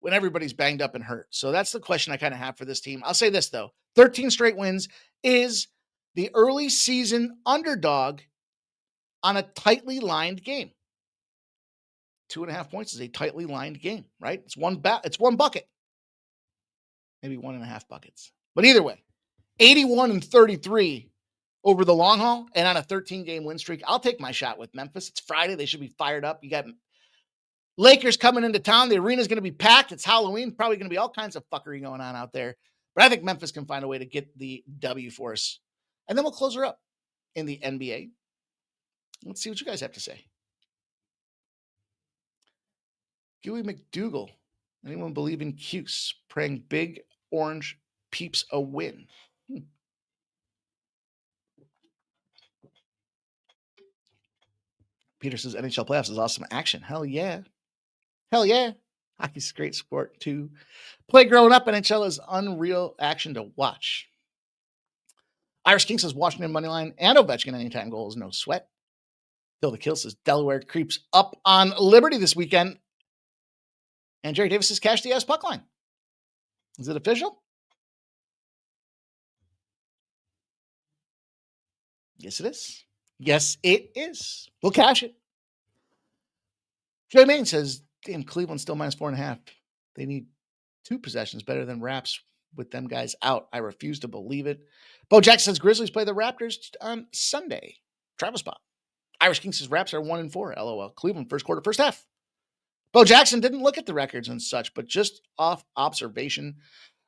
when everybody's banged up and hurt? So that's the question I kind of have for this team. I'll say this, though. 13 straight wins is the early season underdog on a tightly lined game. 2.5 points is a tightly lined game, right? It's one bucket. Maybe 1.5 buckets. But either way, 81-33 over the long haul and on a 13-game win streak. I'll take my shot with Memphis. It's Friday. They should be fired up. You got Lakers coming into town. The arena's going to be packed. It's Halloween. Probably going to be all kinds of fuckery going on out there. But I think Memphis can find a way to get the W for us. And then we'll close her up in the NBA. Let's see what you guys have to say. Huey McDougal. Anyone believe in Cuse? Praying big orange peeps a win. Peter says NHL playoffs is awesome action. Hell yeah. Hell yeah. Hockey's a great sport to play growing up. NHL is unreal action to watch. Irish King says Washington Moneyline and Ovechkin anytime goals, no sweat. Phil the Kill says Delaware creeps up on Liberty this weekend. And Jerry Davis has cashed the ass puck line. Is it official? Yes, it is. Yes, it is. We'll cash it. Joey Main says, damn, Cleveland's still minus 4.5. They need 2 possessions better than Raps with them guys out. I refuse to believe it. Bo Jackson says Grizzlies play the Raptors on Sunday. Travel spot. Irish King says Raps are 1-4. LOL. Cleveland first quarter, first half. Bo Jackson didn't look at the records and such, but just off observation,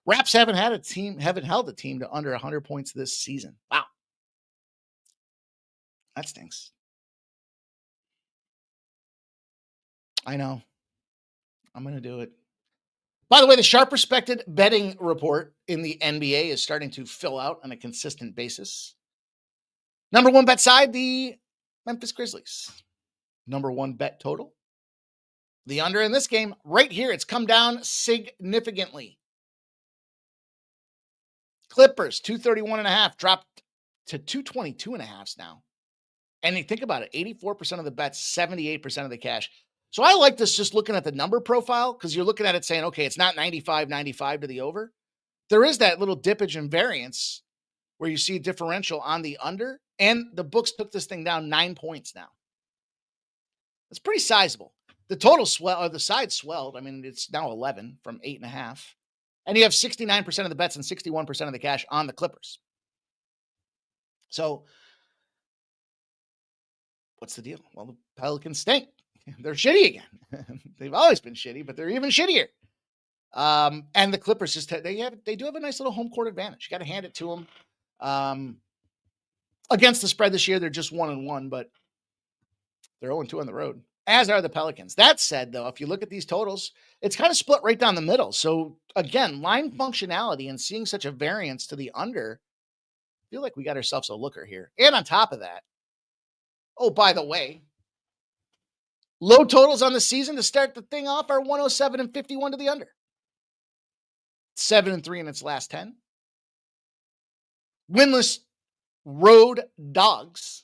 Raps haven't held a team to under 100 points this season. Wow. That stinks. I know. I'm going to do it. By the way, the sharp respected betting report in the NBA is starting to fill out on a consistent basis. Number 1 bet side, the Memphis Grizzlies. Number 1 bet total. The under in this game, right here, it's come down significantly. Clippers, 231.5, dropped to 222.5 now. And you think about it, 84% of the bets, 78% of the cash. So I like this just looking at the number profile because you're looking at it saying, okay, it's not 95 to the over. There is that little dippage in variance where you see a differential on the under, and the books took this thing down 9 points now. It's pretty sizable. The total the side swelled. I mean, it's now 11 from 8.5. And you have 69% of the bets and 61% of the cash on the Clippers. So what's the deal? Well, the Pelicans stink. They're shitty again. They've always been shitty, but they're even shittier. And the Clippers they do have a nice little home court advantage. You got to hand it to them. Against the spread this year, they're just 1-1, but they're 0-2 on the road, as are the Pelicans. That said, though, if you look at these totals, it's kind of split right down the middle. So again, line functionality and seeing such a variance to the under, I feel like we got ourselves a looker here. And on top of that, oh, by the way, low totals on the season to start the thing off are 107 and 51 to the under. 7-3 in its last 10. Winless road dogs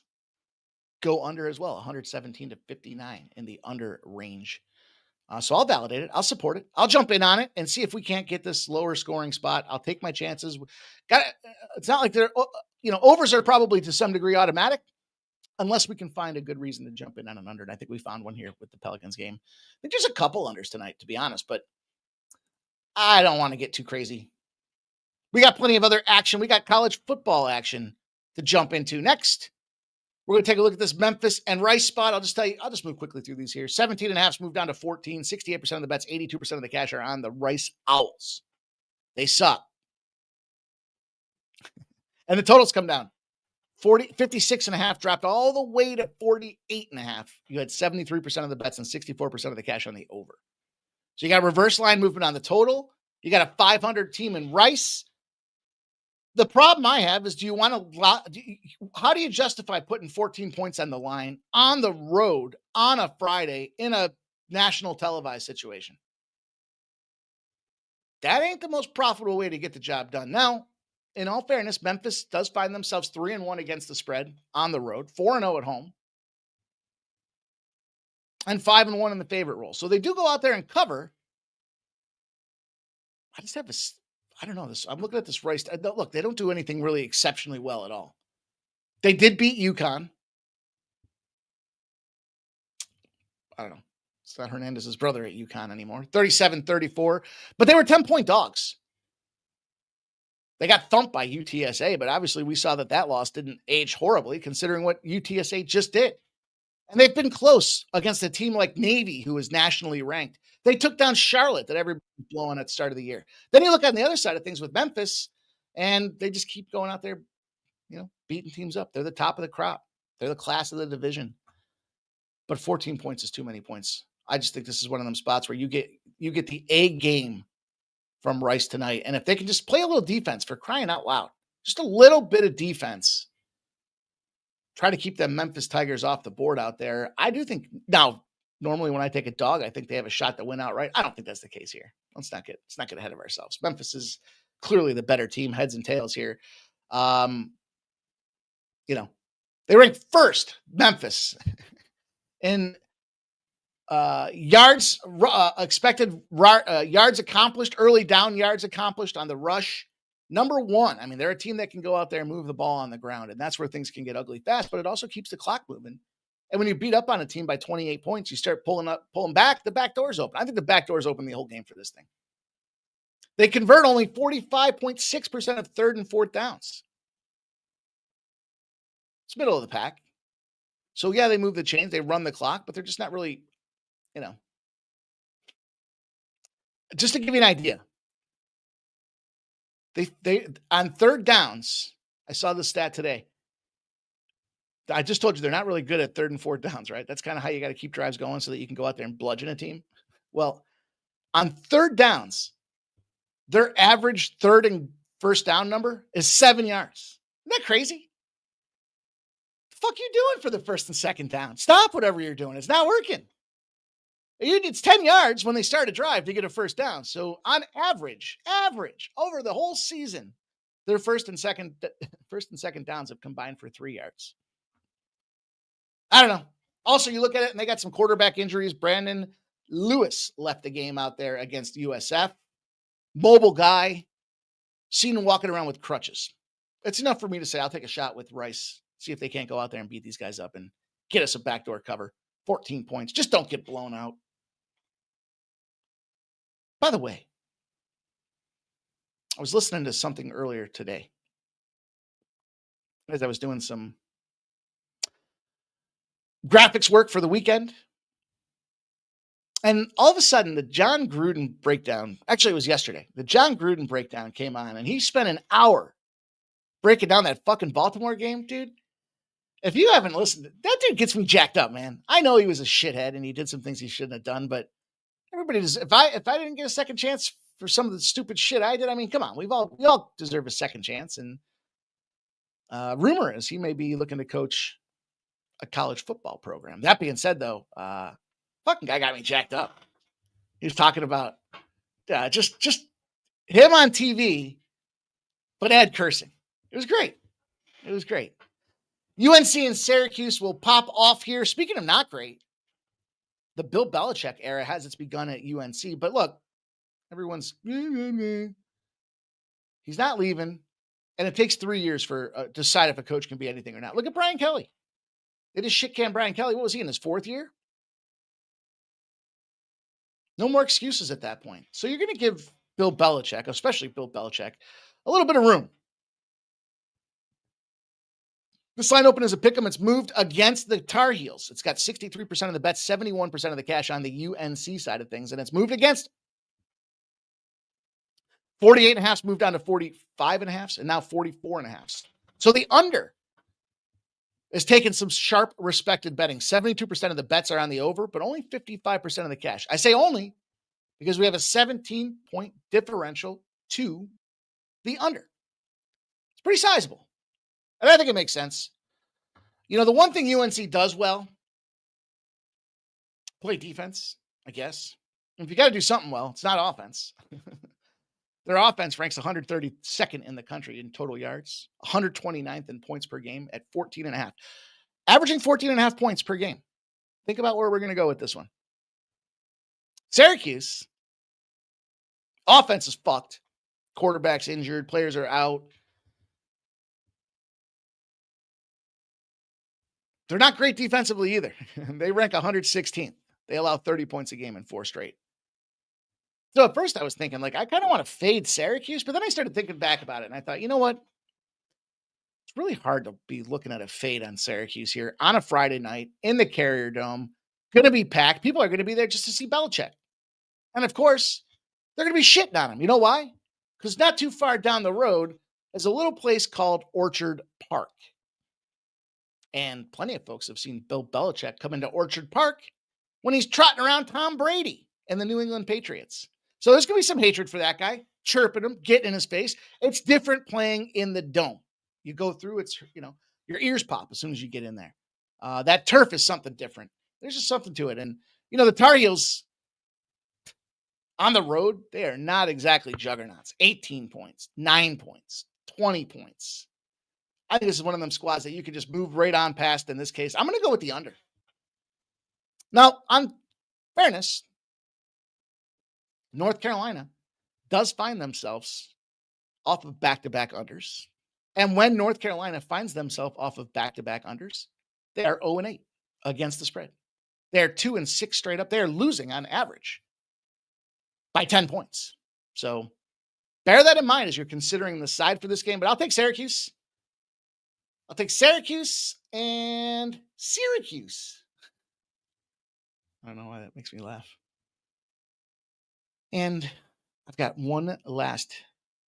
go under as well, 117 to 59 in the under range. So I'll validate it. I'll support it. I'll jump in on it and see if we can't get this lower scoring spot. I'll take my chances. It's not like overs are probably to some degree automatic unless we can find a good reason to jump in on an under. And I think we found one here with the Pelicans game. I think there's a couple unders tonight, to be honest, but I don't want to get too crazy. We got plenty of other action. We got college football action to jump into next. We're going to take a look at this Memphis and Rice spot. I'll just move quickly through these here. 17.5 moved down to 14. 68% of the bets, 82% of the cash are on the Rice Owls. They suck. And the totals come down. 56.5 dropped all the way to 48.5. You had 73% of the bets and 64% of the cash on the over. So you got a reverse line movement on the total. You got a 500 team in Rice. The problem I have is, how do you justify putting 14 points on the line on the road on a Friday in a national televised situation? That ain't the most profitable way to get the job done. Now, in all fairness, Memphis does find themselves 3-1 against the spread on the road, 4-0 at home, and 5-1 in the favorite role. So they do go out there and cover. I just have this. I don't know this. I'm looking at this Rice. Look, they don't do anything really exceptionally well at all. They did beat UConn. I don't know. It's not Hernandez's brother at UConn anymore. 37-34. But they were 10-point dogs. They got thumped by UTSA, but obviously we saw that loss didn't age horribly considering what UTSA just did. And they've been close against a team like Navy, who is nationally ranked. They took down Charlotte that everybody was blowing at the start of the year. Then you look on the other side of things with Memphis, and they just keep going out there, beating teams up. They're the top of the crop. They're the class of the division. But 14 points is too many points. I just think this is one of them spots where you get the A game from Rice tonight. And if they can just play a little defense, for crying out loud, just a little bit of defense, try to keep them Memphis Tigers off the board out there. I do think now, normally when I take a dog, I think they have a shot to win outright. I don't think that's the case here. Let's not get ahead of ourselves. Memphis is clearly the better team, heads and tails here. They rank first, Memphis, in Expected yards accomplished, early down yards accomplished on the rush. Number one. I mean, they're a team that can go out there and move the ball on the ground, and that's where things can get ugly fast, but it also keeps the clock moving. And when you beat up on a team by 28 points, you start pulling back, the back door's open. I think the back door's open the whole game for this thing. They convert only 45.6% of third and fourth downs. It's middle of the pack. So, yeah, they move the chains, they run the clock, but they're just not really, just to give you an idea, they on third downs, I saw the stat today. I just told you they're not really good at third and fourth downs, right? That's kind of how you got to keep drives going so that you can go out there and bludgeon a team. Well, on third downs, their average third and first down number is 7 yards. Isn't that crazy? The fuck you doing for the first and second down? Stop whatever you're doing. It's not working. It's 10 yards when they start a drive to get a first down. So on average, over the whole season, their first and second downs have combined for 3 yards. I don't know. Also, you look at it and they got some quarterback injuries. Brandon Lewis left the game out there against USF. Mobile guy. Seen him walking around with crutches. It's enough for me to say I'll take a shot with Rice. See if they can't go out there and beat these guys up and get us a backdoor cover. 14 points. Just don't get blown out. By the way, I was listening to something earlier today as I was doing some graphics work for the weekend. And all of a sudden, the John Gruden breakdown, actually it was yesterday, the John Gruden breakdown came on and he spent an hour breaking down that fucking Baltimore game, dude. If you haven't listened, that dude gets me jacked up, man. I know he was a shithead and he did some things he shouldn't have done, but everybody does. If I didn't get a second chance for some of the stupid shit I did, I mean, come on, we all deserve a second chance. And rumor is he may be looking to coach a college football program. That being said, though, fucking guy got me jacked up. He was talking about just him on TV, but had cursing. It was great. It was great. UNC and Syracuse will pop off here. Speaking of not great, the Bill Belichick era has its begun at UNC. But look, everyone's he's not leaving, and it takes 3 years for to decide if a coach can be anything or not. Look at Brian Kelly. They just shit can Brian Kelly. What was he in his fourth year? No more excuses at that point. So you're going to give Bill Belichick, especially Bill Belichick, a little bit of room. This line open is a pick'em. It's moved against the Tar Heels. It's got 63% of the bets, 71% of the cash on the UNC side of things, and it's moved against 48.5 moved down to 45.5, and now 44.5. So the under is taking some sharp, respected betting. 72% of the bets are on the over, but only 55% of the cash. I say only because we have a 17-point differential to the under. It's pretty sizable. And I think it makes sense. You know, the one thing UNC does well, play defense, I guess. And if you got to do something well, it's not offense. Their offense ranks 132nd in the country in total yards, 129th in points per game at 14.5. Averaging 14.5 points per game. Think about where we're going to go with this one. Syracuse, offense is fucked. Quarterback's injured. Players are out. They're not great defensively either. They rank 116th. They allow 30 points a game in 4 straight. So at first I was thinking, like, I kind of want to fade Syracuse, but then I started thinking back about it, and I thought, you know what? It's really hard to be looking at a fade on Syracuse here on a Friday night in the Carrier Dome. Going to be packed. People are going to be there just to see Belichick. And, of course, they're going to be shitting on him. You know why? Because not too far down the road is a little place called Orchard Park. And plenty of folks have seen Bill Belichick come into Orchard Park when he's trotting around Tom Brady and the New England Patriots. So there's going to be some hatred for that guy, chirping him, getting in his face. It's different playing in the dome. You go through, it's, you know, your ears pop as soon as you get in there. That turf is something different. There's just something to it. And, you know, the Tar Heels on the road, they are not exactly juggernauts. 18 points, 9 points, 20 points. I think this is one of them squads that you can just move right on past in this case. I'm going to go with the under. Now, on fairness, North Carolina does find themselves off of back-to-back unders. And when North Carolina finds themselves off of back-to-back unders, they are 0-8 against the spread. They're 2-6 straight up. They're losing on average by 10 points. So bear that in mind as you're considering the side for this game. But I'll take Syracuse. I'll take Syracuse and Syracuse. I don't know why that makes me laugh. And I've got one last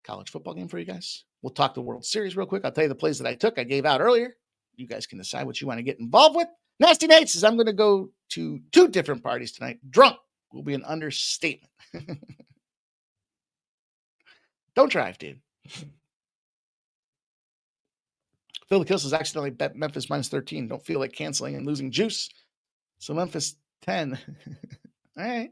college football game for you guys. We'll talk the World Series real quick. I'll tell you the plays that I took. I gave out earlier. You guys can decide what you want to get involved with. Nasty Nate says I'm going to go to 2 different parties tonight. Drunk will be an understatement. Don't drive, dude. Phil the Kill says accidentally bet Memphis -13. Don't feel like canceling and losing juice. So Memphis 10. All right.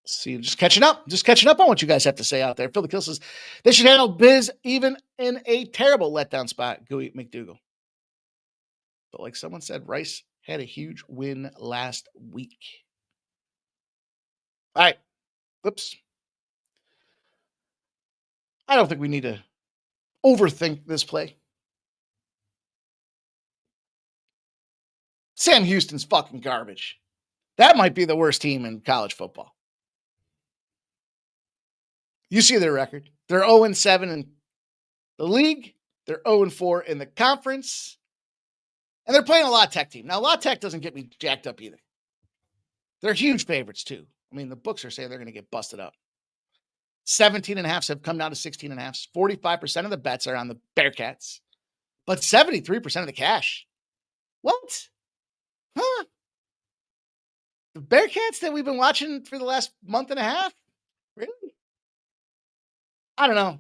See, just catching up on what you guys have to say out there. Phil the Kill says they should handle Biz even in a terrible letdown spot. Go eat McDougal. But like someone said, Rice had a huge win last week. All right. Oops. I don't think we need to overthink this play. Sam Houston's fucking garbage. That might be the worst team in college football. You see their record. They're 0-7 in the league. They're 0-4 in the conference. And they're playing a La Tech team. Now, La Tech doesn't get me jacked up either. They're huge favorites, too. I mean, the books are saying they're going to get busted up. 17.5s have come down to 16.5s. 45% of the bets are on the Bearcats. But 73% of the cash. What? Huh? The Bearcats that we've been watching for the last month and a half? Really? I don't know.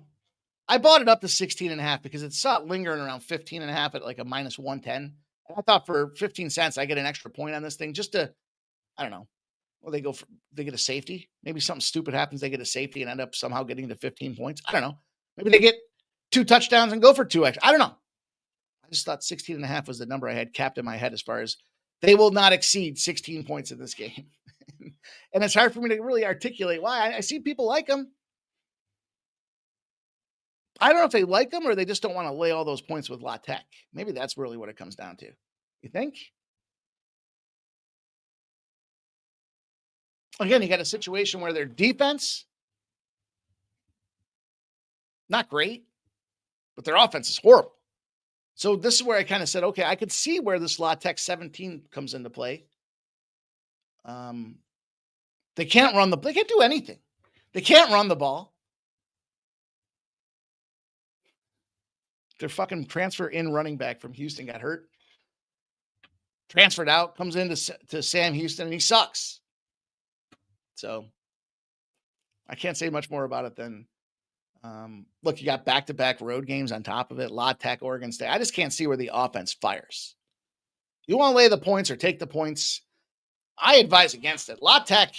I bought it up to 16.5 because it saw it lingering around 15.5 at like a -110. And I thought for 15 cents, I get an extra point on this thing just to, I don't know. Well, they get a safety. Maybe something stupid happens. They get a safety and end up somehow getting to 15 points. I don't know. Maybe they get 2 touchdowns and go for 2 extra. I don't know. I just thought 16.5 was the number I had capped in my head as far as they will not exceed 16 points in this game. And it's hard for me to really articulate why. I see people like them. I don't know if they like them or they just don't want to lay all those points with La Tech. Maybe that's really what it comes down to. You think? Again, you got a situation where their defense, not great, but their offense is horrible. So this is where I kind of said, okay, I could see where this La Tech 17 comes into play. They can't they can't do anything. They can't run the ball. Their fucking transfer in running back from Houston got hurt. Transferred out, comes into to Sam Houston, and he sucks. So I can't say much more about it than, look, you got back-to-back road games on top of it. La Tech, Oregon State. I just can't see where the offense fires. You want to lay the points or take the points? I advise against it. La Tech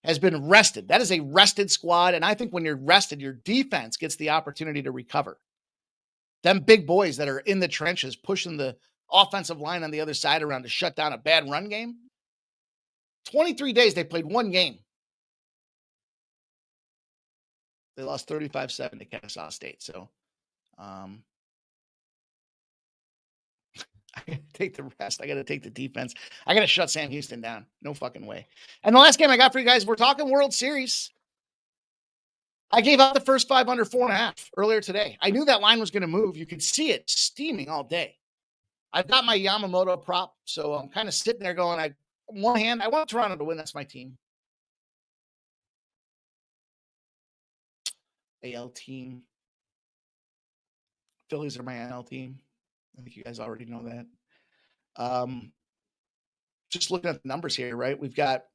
has been rested. That is a rested squad, and I think when you're rested, your defense gets the opportunity to recover. Them big boys that are in the trenches pushing the offensive line on the other side around to shut down a bad run game. 23 days, they played 1 game. They lost 35-7 to Kennesaw State. So I got to take the rest. I got to take the defense. I got to shut Sam Houston down. No fucking way. And the last game I got for you guys, we're talking World Series. I gave out the first 5 under 4.5 earlier today. I knew that line was going to move. You could see it steaming all day. I've got my Yamamoto prop, so I'm kind of sitting there going, on one hand, I want Toronto to win. That's my team. AL team. Phillies are my NL team. I think you guys already know that. Just looking at the numbers here, right? We've got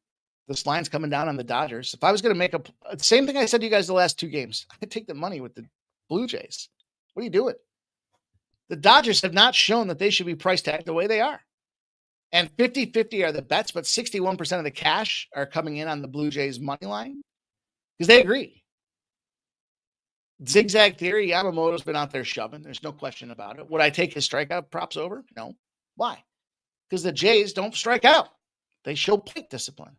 this line's coming down on the Dodgers. If I was going to make same thing I said to you guys the last 2 games, I could take the money with the Blue Jays. What are you doing? The Dodgers have not shown that they should be price tagged the way they are. And 50-50 are the bets, but 61% of the cash are coming in on the Blue Jays money line because they agree. Zigzag theory, Yamamoto's been out there shoving. There's no question about it. Would I take his strikeout props over? No. Why? Because the Jays don't strike out. They show plate discipline.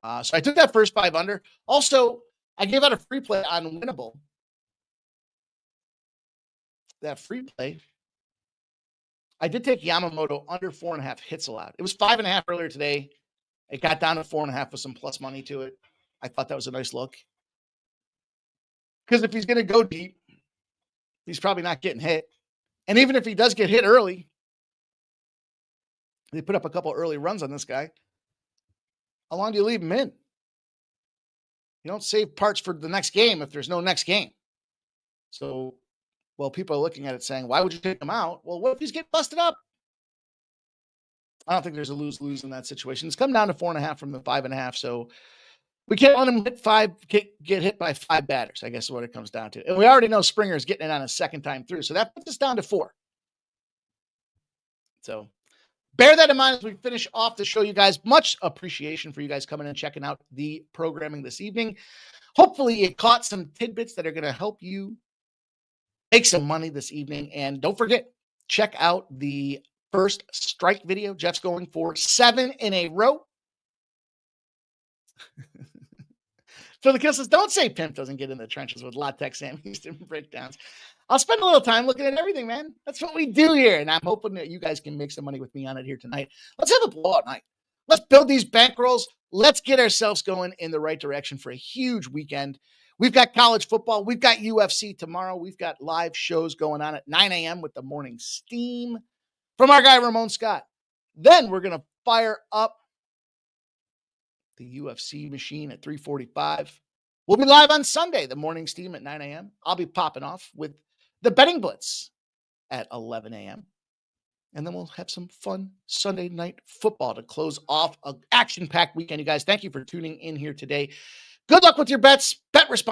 So I took that first 5 under. Also, I gave out a free play on Winnable. That free play, I did take Yamamoto under 4.5 hits allowed. It was 5.5 earlier today. It got down to 4.5 with some plus money to it. I thought that was a nice look. Because if he's going to go deep, he's probably not getting hit. And even if he does get hit early, they put up a couple early runs on this guy. How long do you leave him in? You don't save parts for the next game if there's no next game. So, well, people are looking at it saying, why would you take him out? Well, what if he's getting busted up? I don't think there's a lose-lose in that situation. It's come down to 4.5 from the 5.5. So we can't let him get hit by 5 batters, I guess is what it comes down to. And we already know Springer's getting it on his second time through. So that puts us down to 4. So bear that in mind as we finish off the show, you guys. Much appreciation for you guys coming and checking out the programming this evening. Hopefully you caught some tidbits that are going to help you make some money this evening. And don't forget, check out the first strike video. Jeff's going for 7 in a row. So the kisses, don't say Pimp doesn't get in the trenches with Latex Sam Houston breakdowns. I'll spend a little time looking at everything, man. That's what we do here. And I'm hoping that you guys can make some money with me on it here tonight. Let's have a blowout night. Let's build these bankrolls. Let's get ourselves going in the right direction for a huge weekend. We've got college football. We've got UFC tomorrow. We've got live shows going on at 9 a.m. with the morning steam from our guy, Ramon Scott. Then we're going to fire up the UFC machine at 3:45. We'll be live on Sunday, the morning steam at 9 a.m. I'll be popping off with the betting blitz at 11 a.m. And then we'll have some fun Sunday night football to close off an action-packed weekend. You guys, thank you for tuning in here today. Good luck with your bets. Bet responsibly.